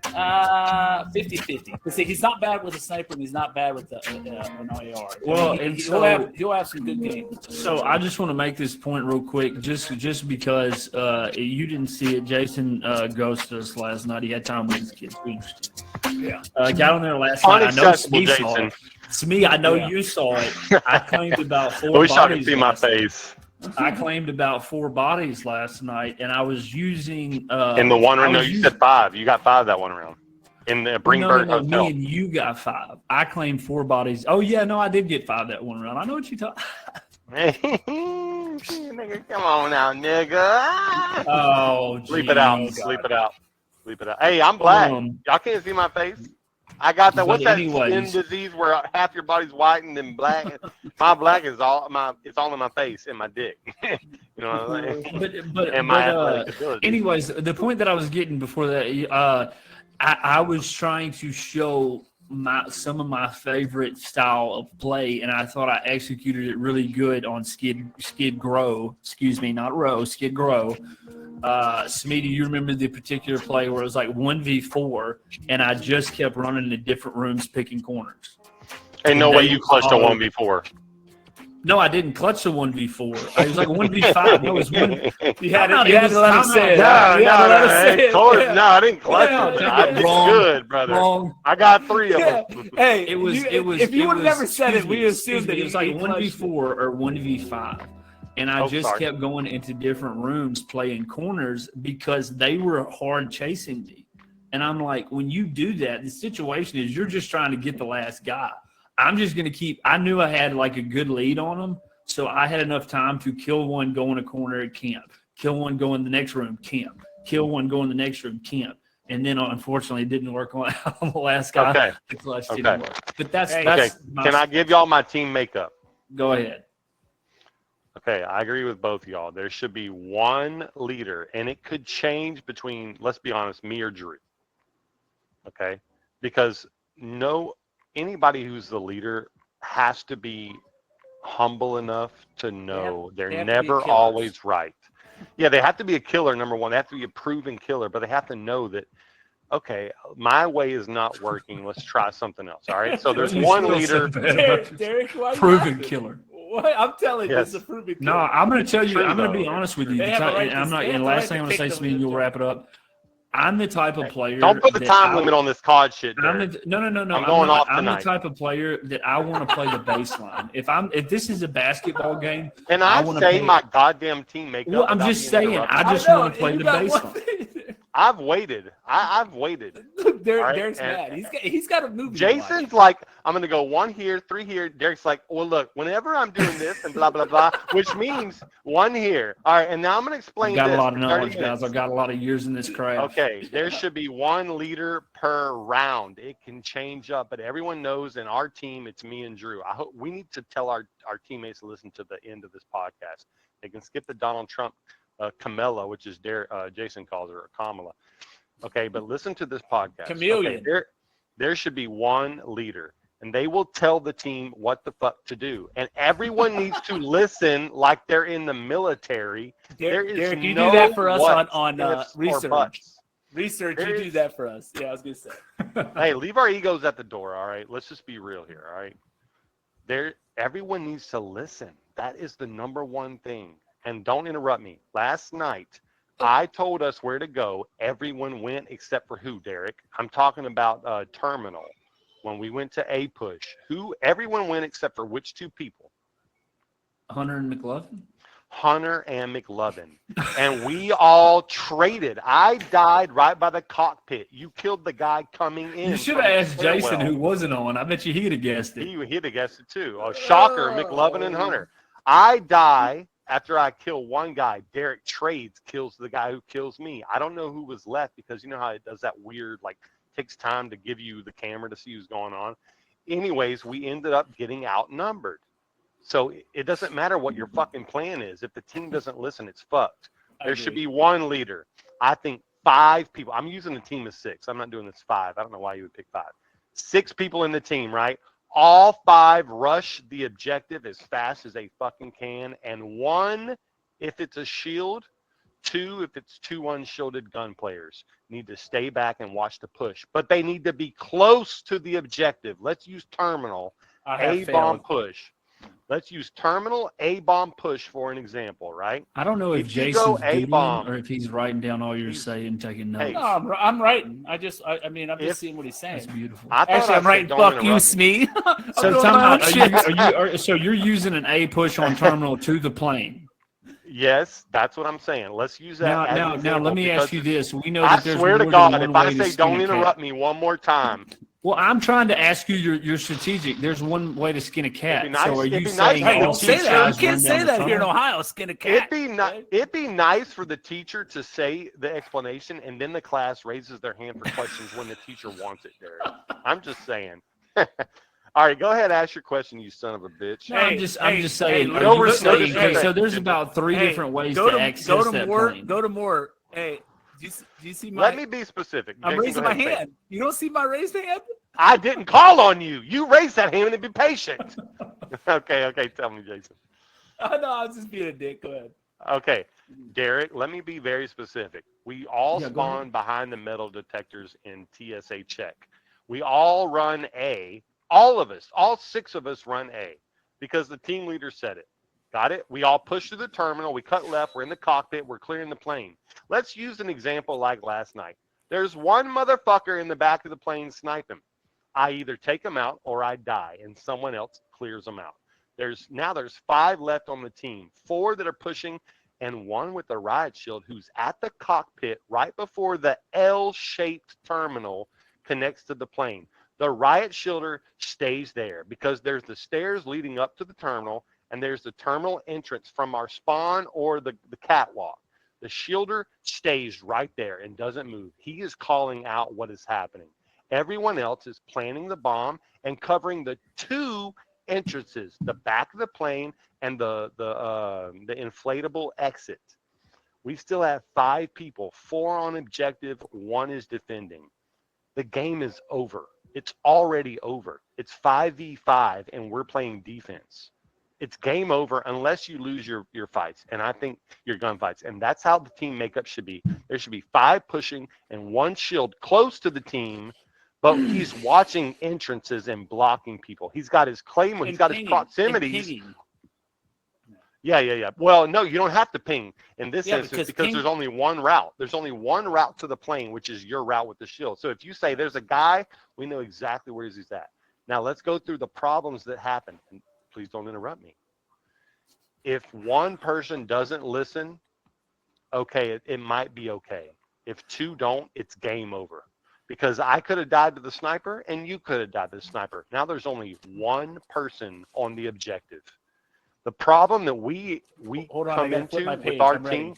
50-50. Because he's not bad with a sniper and he's not bad with an AR. Well, he'll have some good games. So I just want to make this point real quick, just because you didn't see it. Jason ghosted us last night. He had time with his kids. Yeah. Got on there last night. I know Unacceptable, Smee saw Jason. it. Smee, I know you saw it. I claimed about 4 I wish I could bodies see my last night. face. I claimed about 4 bodies last night, and I was using In the one round, no, you said 5. You got 5 that one round. In the Bringberg no, Hotel. me and you got 5. I claimed 4 bodies. Oh yeah, no, I did get 5 that one round. I know what you talking. Nigga, come on now, nigga. Oh, Sleep it out. geez. Sleep it out. Sleep it out. Hey, I'm black. Y'all can't see my face. I got that. What's that skin disease where half your body's white and then black? My black is it's all in my face and my dick. You know what I'm saying? But and my athletic ability. anyways, the point that I was getting before that, I was trying to show some of my favorite style of play, and I thought I executed it really good on Skid Grow. Excuse me, not Row, Skid Grow. Smee, do you remember the particular play where it was like 1v4, and I just kept running to different rooms picking corners? Ain't no way you clutched a 1v4. No, I didn't clutch the 1v4. It was like 1v5. No, it was one. You had to let him say it. No, I didn't clutch it. I did good, brother. Wrong. I got 3 of them. Hey, It was. If you would have never said it, we assumed that it was like 1v4 or 1v5, and I just kept going into different rooms playing corners because they were hard chasing me. And I'm like, when you do that, the situation is you're just trying to get the last guy. I'm just going to keep – I knew I had like a good lead on them, so I had enough time to kill one, go in a corner at camp, kill one, go in the next room, camp, kill one, go in the next room, camp. And then, unfortunately, it didn't work on the last guy. Okay. The clutch didn't Okay. work. But that's Can I give y'all my team makeup? Go ahead. Okay, I agree with both of y'all. There should be one leader, and it could change between, let's be honest, me or Drew. Okay? Because anybody who's the leader has to be humble enough to know they're never always right. Yeah, they have to be a killer, number one. They have to be a proven killer, but they have to know that, okay, my way is not working. Let's try something else. All right? So there's one leader. Derek, why Proven killer. What? I'm telling you, Yes. it's a proven killer. No, I'm going to tell you. True, I'm going to though. be honest with you. They have a right And I'm to- not. they have And a last right thing I'm to going to say, pick Smee, and them. you'll wrap it up. I'm the type of player. Don't put the that time limit on this COD shit, I'm Derek. no. I'm I'm going off I'm the tonight. type of player that I want to play the baseline. If this is a basketball game, And I I wanna say play- my goddamn team makeup. well, I'm without just being saying. interrupted. I just know, want to play you the got one baseline. thing. I've waited. I've waited. Derek's and- mad. He's got a movie. to watch. Jason's like, I'm going to go 1 here, 3 here. Derek's like, well, look, whenever I'm doing this and blah, blah, blah, which means 1 here. All right, and now I'm going to explain I've got this. a lot of for 30 knowledge, guys. minutes. I've got a lot of years in this craft. Okay, there should be 1 leader per round. It can change up, but everyone knows in our team, it's me and Drew. I hope we need to tell our teammates to listen to the end of this podcast. They can skip the Donald Trump Kamala, which is Jason calls her, or Kamala. Okay, but listen to this podcast. Chameleon. Okay, there should be 1 leader, and they will tell the team what the fuck to do. And everyone needs to listen like they're in the military. There is Derek, you no do that for us whats, on ifs, or research. buts. Research, There you do is- that for us. Yeah, I was gonna say. Hey, leave our egos at the door, all right? Let's just be real here, all right? Everyone needs to listen. That is the number 1 thing. And don't interrupt me. Last night, I told us where to go. Everyone went except for who, Derek? I'm talking about Terminal. When we went to A Push, everyone went except for which 2 people? Hunter and McLovin. Hunter and McLovin. And we all traded. I died right by the cockpit. You killed the guy coming in. You should from have the asked Jason, stairwell. who wasn't on. I bet you he'd have guessed it. He'd have guessed it too. Oh, shocker, McLovin and Hunter. I die after I kill one guy. Derek trades, kills the guy who kills me. I don't know who was left because you know how it does that weird, like, takes time to give you the camera to see who's going on. Anyways, we ended up getting outnumbered. So it doesn't matter what your fucking plan is. If the team doesn't listen, it's fucked. There should be 1 leader. I think 5 people. I'm using the team of 6. I'm not doing this 5. I don't know why you would pick 5. 6 people in the team, right? all 5 rush the objective as fast as they fucking can, and 1, if it's a shield, 2, if it's 2 unshielded gun players, need to stay back and watch the push. But they need to be close to the objective. Let's use terminal A-bomb push. Let's use terminal A-bomb push for an example, right? I don't know if If you Jason's go doodling A-bomb, or if he's writing down all you're saying and taking notes. No, I'm writing. I'm just If- seeing what he's saying. That's beautiful. I thought Actually, I I'm said writing, don't fuck you, interrupt me. Smee. So time out. So you're using an A push on terminal to the plane. Yes, that's what I'm saying. Let's use that. Now, as an now, let example me because ask you this. We know I that there's swear to more God, than if one I way to say skin don't a cat. interrupt me one more time, Well, I'm trying to ask you your strategic. There's one way to skin a cat. It'd be nice- So are it'd you be nice saying for Hey, the all don't say six that. You guys can't run say down the that here in tunnel? Ohio. Skin a cat. it'd be nice for the teacher to say the explanation, and then the class raises their hand for questions when the teacher wants it, Derek. I'm just saying. All right, go ahead, ask your question, you son of a bitch. No, I'm just saying. hey, are you no saying- disrespect. okay, so there's about 3 different ways go to access go to that more. plane. Go to more. Hey, do you see my? Let me be specific. I'm Jason, raising go my ahead and say it. hand. You don't see my raised hand? I didn't call on you. You raised that hand and be patient. Okay, tell me, Jason. Oh, no, I was just being a dick. Go ahead. Okay, Derek, let me be very specific. We all Yeah, go spawn behind the metal detectors in TSA check. We all run A. All of us, all 6 of us run A because the team leader said it. Got it? We all push through the terminal. We cut left. We're in the cockpit. We're clearing the plane. Let's use an example like last night. There's one motherfucker in the back of the plane sniping. I either take him out or I die, and someone else clears him out. There's 5 left on the team, 4 that are pushing, and 1 with the riot shield who's at the cockpit right before the L-shaped terminal connects to the plane. The riot shielder stays there because there's the stairs leading up to the terminal, and there's the terminal entrance from our spawn or the catwalk. The shielder stays right there and doesn't move. He is calling out what is happening. Everyone else is planting the bomb and covering the 2 entrances, the back of the plane and the inflatable exit. We still have 5 people, 4 on objective, 1 is defending. The game is over. It's already over. It's 5v5 and we're playing defense. It's game over unless you lose your fights, and I think your gunfights. And that's how the team makeup should be. There should be 5 pushing and 1 shield close to the team, but he's watching entrances and blocking people. He's got his claim, he's got his proximities. Yeah. Well, no, you don't have to ping in this instance because there's only one route. There's only one route to the plane, which is your route with the shield. So if you say there's a guy, we know exactly where he's at. Now let's go through the problems that happen. And please don't interrupt me. If one person doesn't listen, okay, it might be okay. If 2 don't, it's game over. Because I could have died to the sniper and you could have died to the sniper. Now there's only 1 person on the objective. The problem that we come into with our team,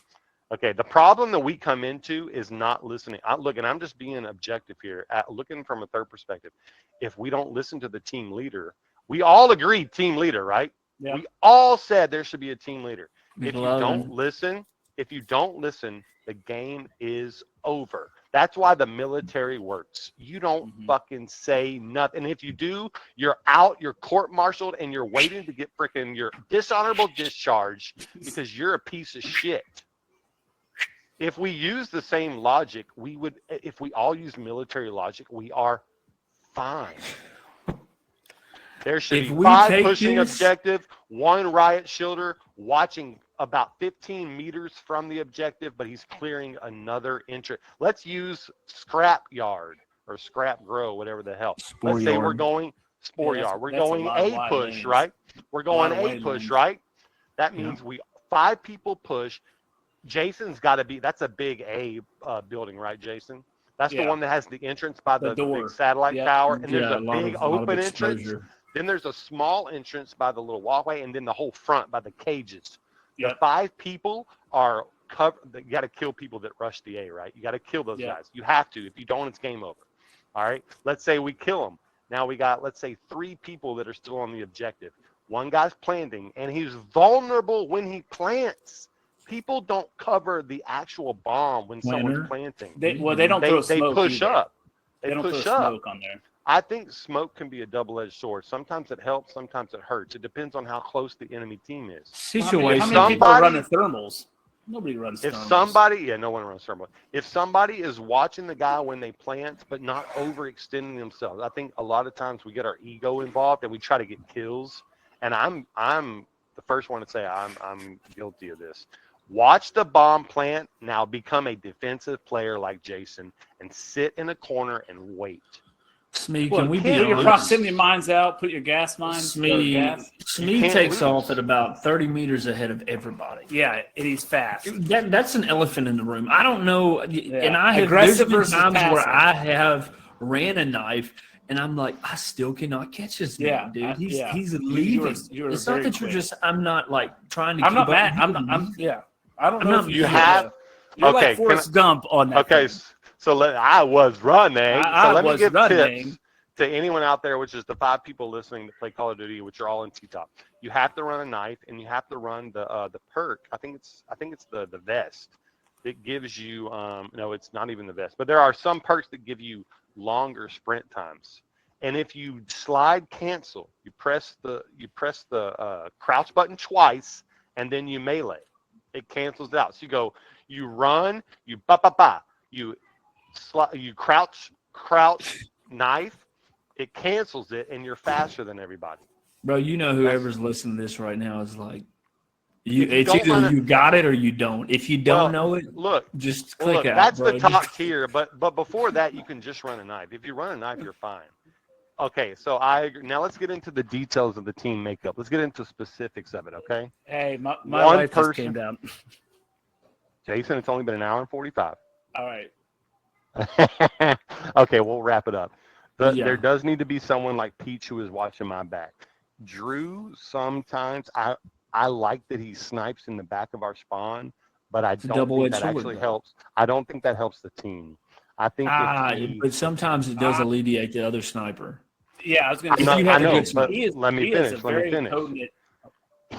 okay, the problem that we come into is not listening. I'm just being objective here, looking from a third perspective. If we don't listen to the team leader, we all agreed team leader, right? Yeah. We all said there should be a team leader. If you McLovin. don't listen, the game is over. That's why the military works. You don't fucking say nothing. If you do, you're out, you're court-martialed, and you're waiting to get freaking your dishonorable discharge because you're a piece of shit. If we use the same logic, if we all use military logic, we are fine. There should be 5 pushing objective, 1 riot shielder watching about 15 meters from the objective, but he's clearing another entrance. Let's use scrap yard or scrap grow, whatever the hell. Let's say we're going spore yard. We're going A push, right? We're going A push, right? That means 5 people push. Jason's got to be, that's a big A building, right, Jason? That's the one that has the entrance by the big satellite tower. And there's a big open entrance. Then there's a small entrance by the little walkway, and then the whole front by the cages. The 5 people are covered. You got to kill people that rush the A, right? You got to kill those guys. You have to. If you don't, it's game over. All right. Let's say we kill them. Now we got, let's say, 3 people that are still on the objective. 1 guy's planting, and he's vulnerable when he plants. People don't cover the actual bomb when someone's planting. They don't throw smoke. They push either. up. They don't push throw up. smoke on there. I think smoke can be a double-edged sword. Sometimes it helps, sometimes it hurts. It depends on how close the enemy team is. Situation. How many people are running thermals? Nobody runs If thermals. somebody, no one runs thermal. If somebody is watching the guy when they plant, but not overextending themselves, I think a lot of times we get our ego involved and we try to get kills. And I'm the first one to say I'm guilty of this. Watch the bomb plant. Now become a defensive player like Jason and sit in a corner and wait. Smee, Well, can we be put your honest? proximity mines out. Put your gas mines. Smee can't takes lose. off at about 30 meters ahead of everybody. Yeah, and he's fast. That's an elephant in the room. I don't know, and I have Aggressive there's been versus times where passive. I have ran a knife, and I'm like, I still cannot catch this man, dude. He's leaving. You were It's not very that you're quick. just. I'm not like trying to. I'm not keep up mad. with you. I don't know not- if You have You're okay. like Forrest Gump on that. Okay, thing. so I was running. I So let me was give running. tips to anyone out there, which is the 5 people listening that play Call of Duty, which are all in T-top. You have to run a knife, and you have to run the perk. I think it's the vest. It gives you no, it's not even the vest, but there are some perks that give you longer sprint times. And if you slide cancel, you press the crouch button twice, and then you melee. It cancels it out. So you run, you you crouch knife. It cancels it, and you're faster than everybody. Bro, you know whoever's listening to this right now is like, If you it's don't either wanna- you got it or you don't. If you don't know it, Look, just click out. that's bro. the top tier. But before that, you can just run a knife. If you run a knife, you're fine. Okay, so I agree. Now let's get into the details of the team makeup. Let's get into specifics of it. Okay. Hey, my One wife just person- came down. Jason, it's only been an hour and 45. All right. Okay, we'll wrap it up. Yeah. There does need to be someone like Peach who is watching my back. Drew, sometimes I like that he snipes in the back of our spawn, but I a don't think double-edged that sword, actually though. helps. I don't think that helps the team. I think if he- But sometimes it does alleviate the other sniper. Yeah, I was going to If say. you have I a know, good but he is, let me he is finish. a Let me very finish. potent.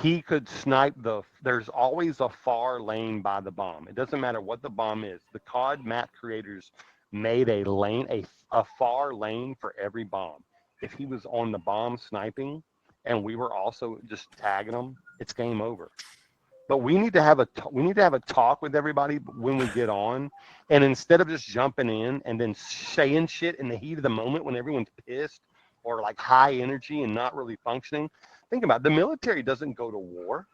He could snipe there's always a far lane by the bomb. It doesn't matter what the bomb is. The COD map creators made a lane, a far lane for every bomb. If he was on the bomb sniping and we were also just tagging him, it's game over. But we need to have a talk with everybody when we get on, and instead of just jumping in and then saying shit in the heat of the moment when everyone's pissed or like high energy and not really functioning. Think about it. The military doesn't go to war.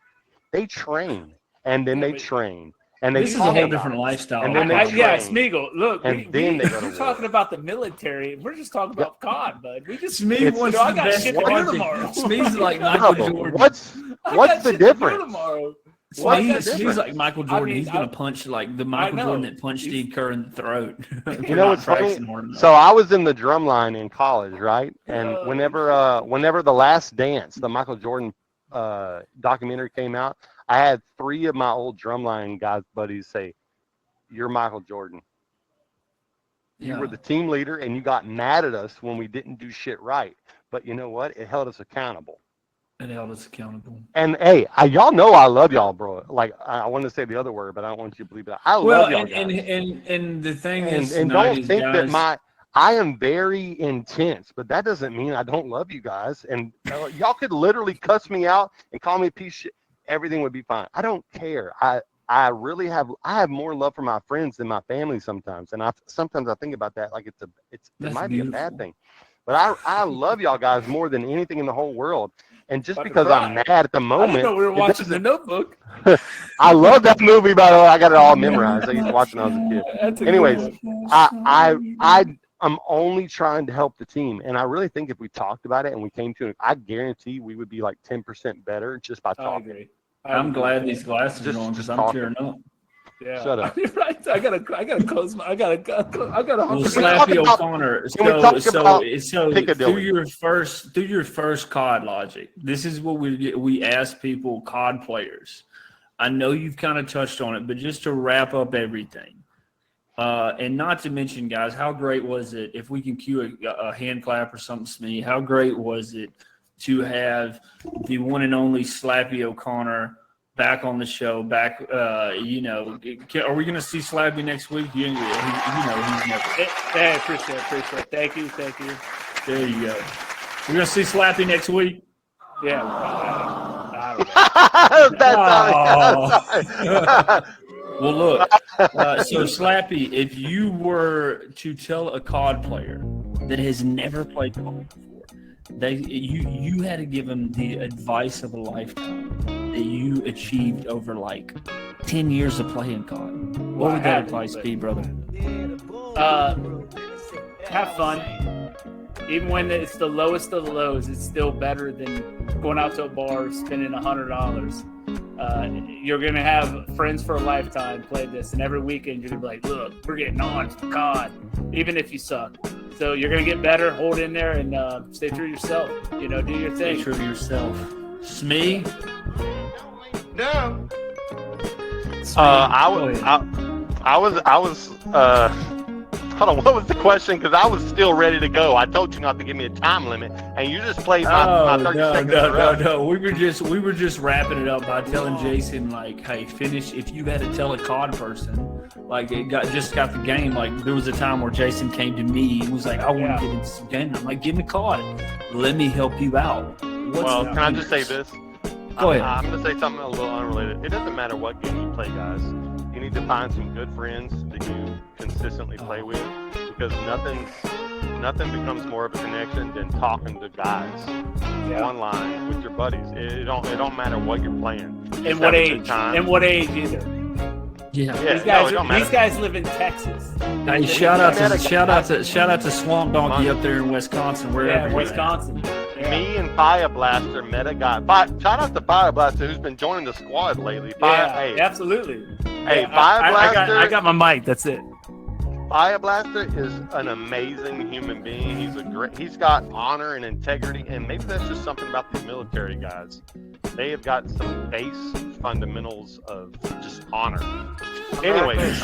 They train and then they train and they This is a talk whole about different it. lifestyle. And then they Yeah, train. Smeagol, look, And then they go to we're war. talking about the military. We're just talking about COD, bud. We just Smee It's- wants I the got best shit to do one. tomorrow. Smee's like Michael No, Jordan. what's I got the shit to do difference? tomorrow. What's Smee, the Smee's difference? like Michael Jordan. mean, He's gonna punch like the I Michael know. Jordan that punched Steve Kerr in the throat. You know what's funny? So I was in the drum line in college, right? And whenever the Last Dance, the Michael Jordan documentary came out, I had 3 of my old drumline guys buddies say, "You're Michael Jordan. You were the team leader, and you got mad at us when we didn't do shit right. But you know what? It held us accountable." And held us accountable. And hey, y'all know I love y'all, bro. Like I want to say the other word, but I don't want you to believe it. I love y'all guys. And the thing And is, don't think guys, that I am very intense, but that doesn't mean I don't love you guys. And y'all could literally cuss me out and call me a piece of shit. Everything would be fine. I don't care. I really have more love for my friends than my family sometimes. And sometimes I think about that like it might be a bad thing. But I love y'all guys more than anything in the whole world. And just because I'm mad at the I moment, didn't know we were it watching doesn't- The Notebook. I love that movie, by the way. I got it all memorized. I used to watch it when I was a kid. That's a good Anyways, one. I'm only trying to help the team, and I really think if we talked about it and we came to it, I guarantee we would be like 10% better just by I talking. agree. I'm glad these glasses Just- are on just because I'm talking. tearing up. Yeah. Shut up. You're right. I gotta close my. I gotta. Well, we talk Slappy about- O'Connor. can we talk So about through Piccadilly? your first COD logic, this is what we ask people, COD players. I know you've kind of touched on it, but just to wrap up everything, and not to mention, guys, how great was it if we can cue a hand clap or something, Smee? How great was it to have the one and only Slappy O'Connor back on the show? Back, are we going to see Slappy next week? He's never. Hey, appreciate it. Thank you. There you go. We're gonna see Slappy next week. Yeah. I don't know. Well, look. So Slappy, if you were to tell a COD player that has never played COD before, you had to give them the advice of a lifetime that you achieved over like 10 years of playing COD. What would that advice be, brother? Have fun. Even when it's the lowest of the lows, it's still better than going out to a bar, spending $100. You're going to have friends for a lifetime play this, and every weekend you're going to be like, look, we're getting on to COD, even if you suck. So you're going to get better, hold in there, and stay true to yourself. You know, do your thing. Stay true to yourself. Smee? No. I was hold on, what was the question? Because I was still ready to go. I told you not to give me a time limit, and you just played my 30 seconds. No. We were just wrapping it up by telling Jason, like, hey, finish. If you had to tell a COD person, like, just got the game, like, there was a time where Jason came to me and was like, I want to get into this game. I'm like, give me COD. Let me help you out. Can I just say this? Go ahead. I'm going to say something a little unrelated. It doesn't matter what game you play, guys. You need to find some good friends that you consistently play with, because nothing becomes more of a connection than talking to guys online with your buddies. It don't matter what you're playing. And what age? And what age either. Yeah. These guys live in Texas. Hey, shout out to Swamp Donkey up there in Wisconsin, wherever. Yeah, Wisconsin. Yeah. Me and Fire Blaster met a guy. Shout out to Fire Blaster, who's been joining the squad lately. Absolutely. Hey, Fire Blaster. I got my mic. That's it. Fire Blaster is an amazing human being. He's got honor and integrity, and maybe that's just something about these military guys. They have got some base fundamentals of just honor. Anyways,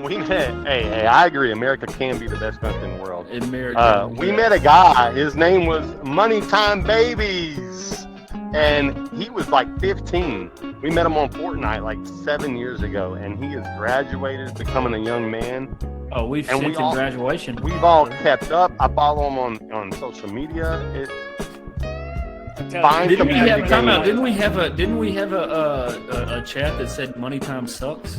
we met. Hey, I agree. America can be the best country in the world. We met a guy. His name was Money Time Babies, and he was like 15. We met him on Fortnite like 7 years ago, and he has graduated, becoming a young man. Oh, we've sent him graduation. We've all kept up. I follow him on social media. Didn't we have a chat that said Money Time sucks?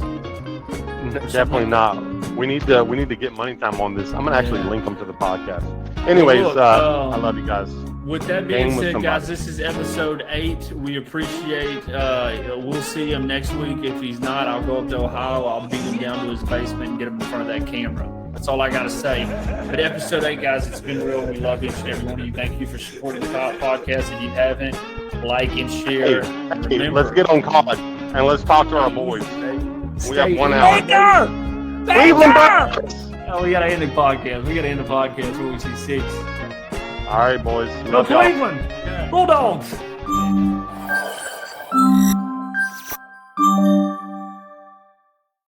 Definitely not. We need to get Money Time on this. I'm gonna actually link them to the podcast. Anyways, I love you guys. With that being said, guys, this is episode 8. We appreciate. We'll see him next week. If he's not, I'll go up to Ohio. I'll beat him down to his basement and get him in front of that camera. That's all I got to say. But episode 8, guys, it's been real. We love each and every one of you. Thank you for supporting the podcast. If you haven't, like and share. Hey, let's get on COD and let's talk to our boys. We have 1 hour. Cleveland Browns. Oh, we got to end the podcast. Before we see 6. All right, boys. Go Cleveland. Bulldogs.